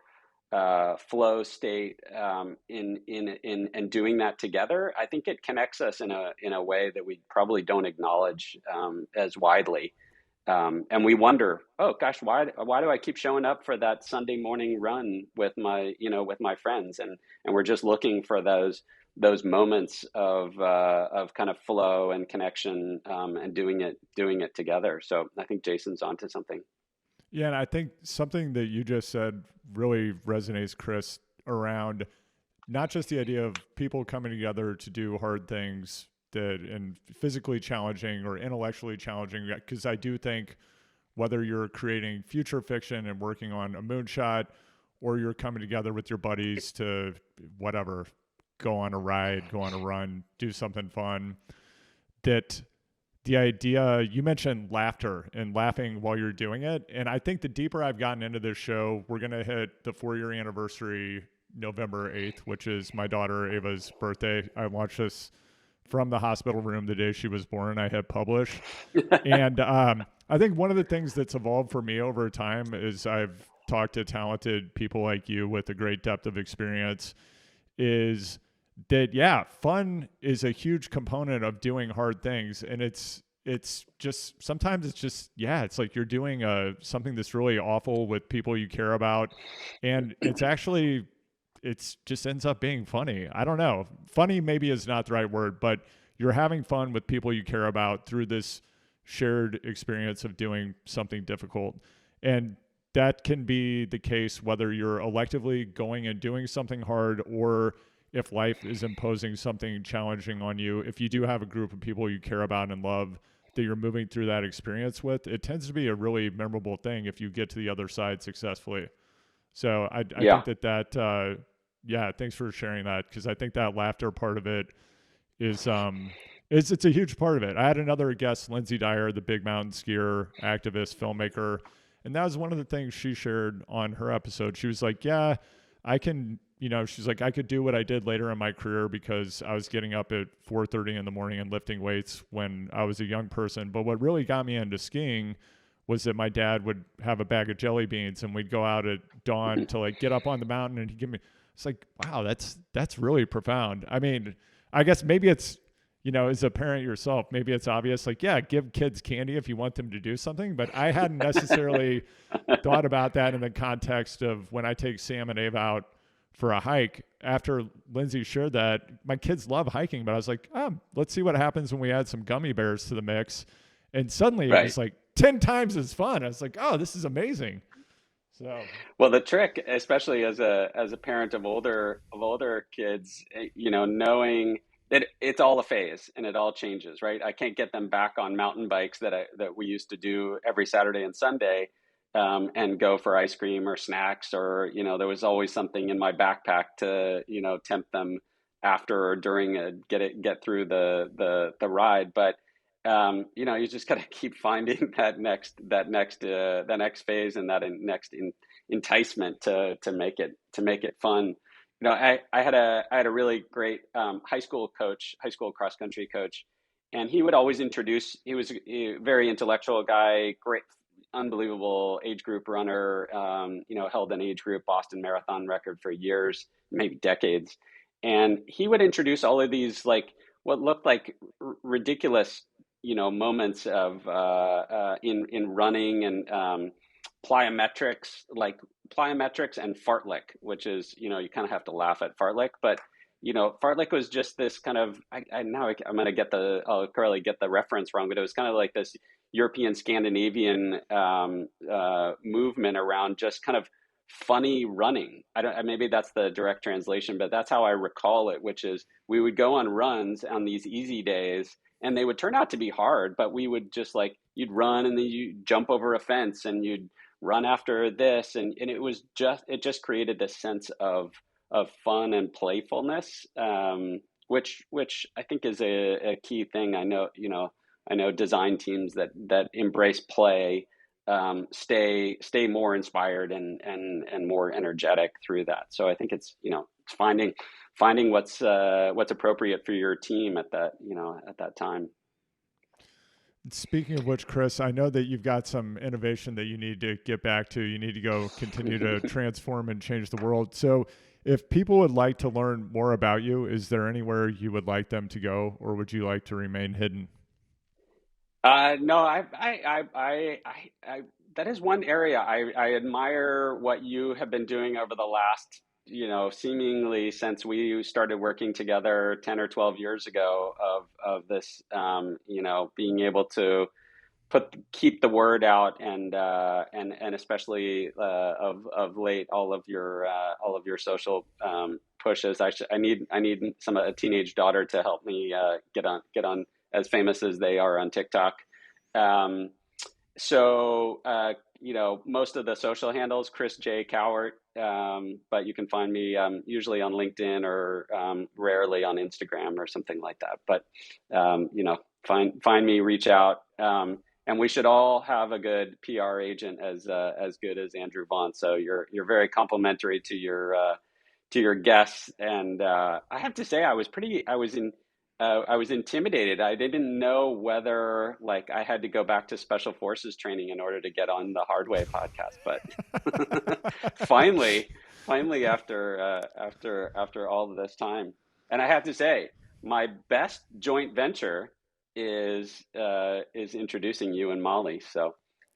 flow state, in and doing that together. I think it connects us in a way that we probably don't acknowledge as widely. And we wonder, oh gosh, why do I keep showing up for that Sunday morning run with my friends? And we're just looking for those moments of kind of flow and connection, and doing it together. So I think Jason's onto something. Yeah, and I think something that you just said really resonates, Chris, around not just the idea of people coming together to do hard things and physically challenging or intellectually challenging, because I do think whether you're creating future fiction and working on a moonshot, or you're coming together with your buddies to whatever, go on a ride, go on a run, do something fun, that the idea, you mentioned laughter and laughing while you're doing it. And I think the deeper I've gotten into this show, we're going to hit the 4-year anniversary November 8th, which is my daughter Ava's birthday. I watched this from the hospital room the day she was born. I hit publish. And I think one of the things that's evolved for me over time is I've talked to talented people like you with a great depth of experience, is that, yeah, fun is a huge component of doing hard things. And it's just, sometimes it's just, yeah, it's like you're doing something that's really awful with people you care about. And it's just ends up being funny. I don't know. Funny maybe is not the right word, but you're having fun with people you care about through this shared experience of doing something difficult. And that can be the case whether you're electively going and doing something hard, or if life is imposing something challenging on you. If you do have a group of people you care about and love that you're moving through that experience with, it tends to be a really memorable thing if you get to the other side successfully. So I Yeah. think that yeah, thanks for sharing that, because I think that laughter part of it is it's a huge part of it. I had another guest, Lindsay Dyer, the big mountain skier, activist, filmmaker, and that was one of the things she shared on her episode. She was like, yeah, I can, she's like, I could do what I did later in my career because I was getting up at 4:30 in the morning and lifting weights when I was a young person. But what really got me into skiing was that my dad would have a bag of jelly beans, and we'd go out at dawn to like get up on the mountain, and he'd give me, it's like, wow, that's really profound. I mean, I guess maybe it's, as a parent yourself, maybe it's obvious, like, yeah, give kids candy if you want them to do something. But I hadn't necessarily thought about that in the context of when I take Sam and Ava out for a hike. After Lindsay shared that, my kids love hiking, but I was like, let's see what happens when we add some gummy bears to the mix. And suddenly it Right. was like 10 times as fun. I was like, oh, this is amazing. So, Well, the trick, especially as a parent of older kids, knowing that it's all a phase and it all changes, right? I can't get them back on mountain bikes that we used to do every Saturday and Sunday, and go for ice cream or snacks, or there was always something in my backpack to tempt them after or during get through the ride. But you just got to keep finding that next phase and that next enticement to make it fun. I had a really great high school cross country coach, and he would always introduce. He was a very intellectual guy, great, unbelievable age group runner. Held an age group Boston Marathon record for years, maybe decades, and he would introduce all of these like what looked like ridiculous moments of in running, and plyometrics and fartlek, which is you kind of have to laugh at fartlek, but fartlek was just this kind of I'm gonna I'll probably get the reference wrong, but it was kind of like this European Scandinavian movement around just kind of funny running. I don't maybe that's the direct translation, but that's how I recall it, which is we would go on runs on these easy days, and they would turn out to be hard, but we would just like you'd run and then you jump over a fence and you'd run after this, and it just created this sense of fun and playfulness, which I think is a key thing. I know design teams that embrace play stay more inspired and more energetic through that. So I think it's finding what's appropriate for your team at that time. speaking of which, Chris, I know that you've got some innovation that you need to get back to. You need to go continue to transform and change the world. So if people would like to learn more about you, is there anywhere you would like them to go, or would you like to remain hidden? No, that is one area I admire what you have been doing over the last, seemingly since we started working together 10 or 12 years ago of this, being able to keep the word out, and especially of late all of your social pushes. I need a teenage daughter to help me get on as famous as they are on TikTok. Um, most of the social handles, Chris J. Cowart, but you can find me usually on LinkedIn, or rarely on Instagram or something like that. But find me, reach out, and we should all have a good PR agent as good as Andrew Vaughn. So you're very complimentary to your guests, and I have to say I was intimidated. I didn't know whether like I had to go back to special forces training in order to get on the Hard Way podcast, but finally, after all of this time, and I have to say, my best joint venture is introducing you and Molly. So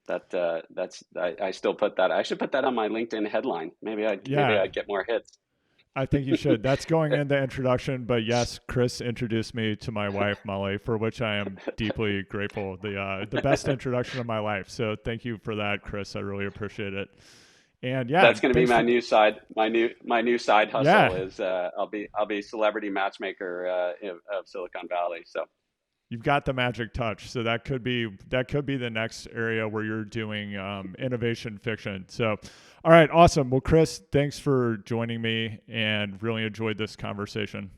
I still put that. I should put that on my LinkedIn headline. Maybe I'd get more hits. I think you should. That's going in the introduction. But yes, Chris introduced me to my wife, Molly, for which I am deeply grateful. The best introduction of my life. So thank you for that, Chris. I really appreciate it. And yeah, that's going to be my new side. My new side hustle is I'll be celebrity matchmaker of Silicon Valley. So you've got the magic touch. So that could be the next area where you're doing innovation fiction. So, all right, awesome. Well, Chris, thanks for joining me, and really enjoyed this conversation.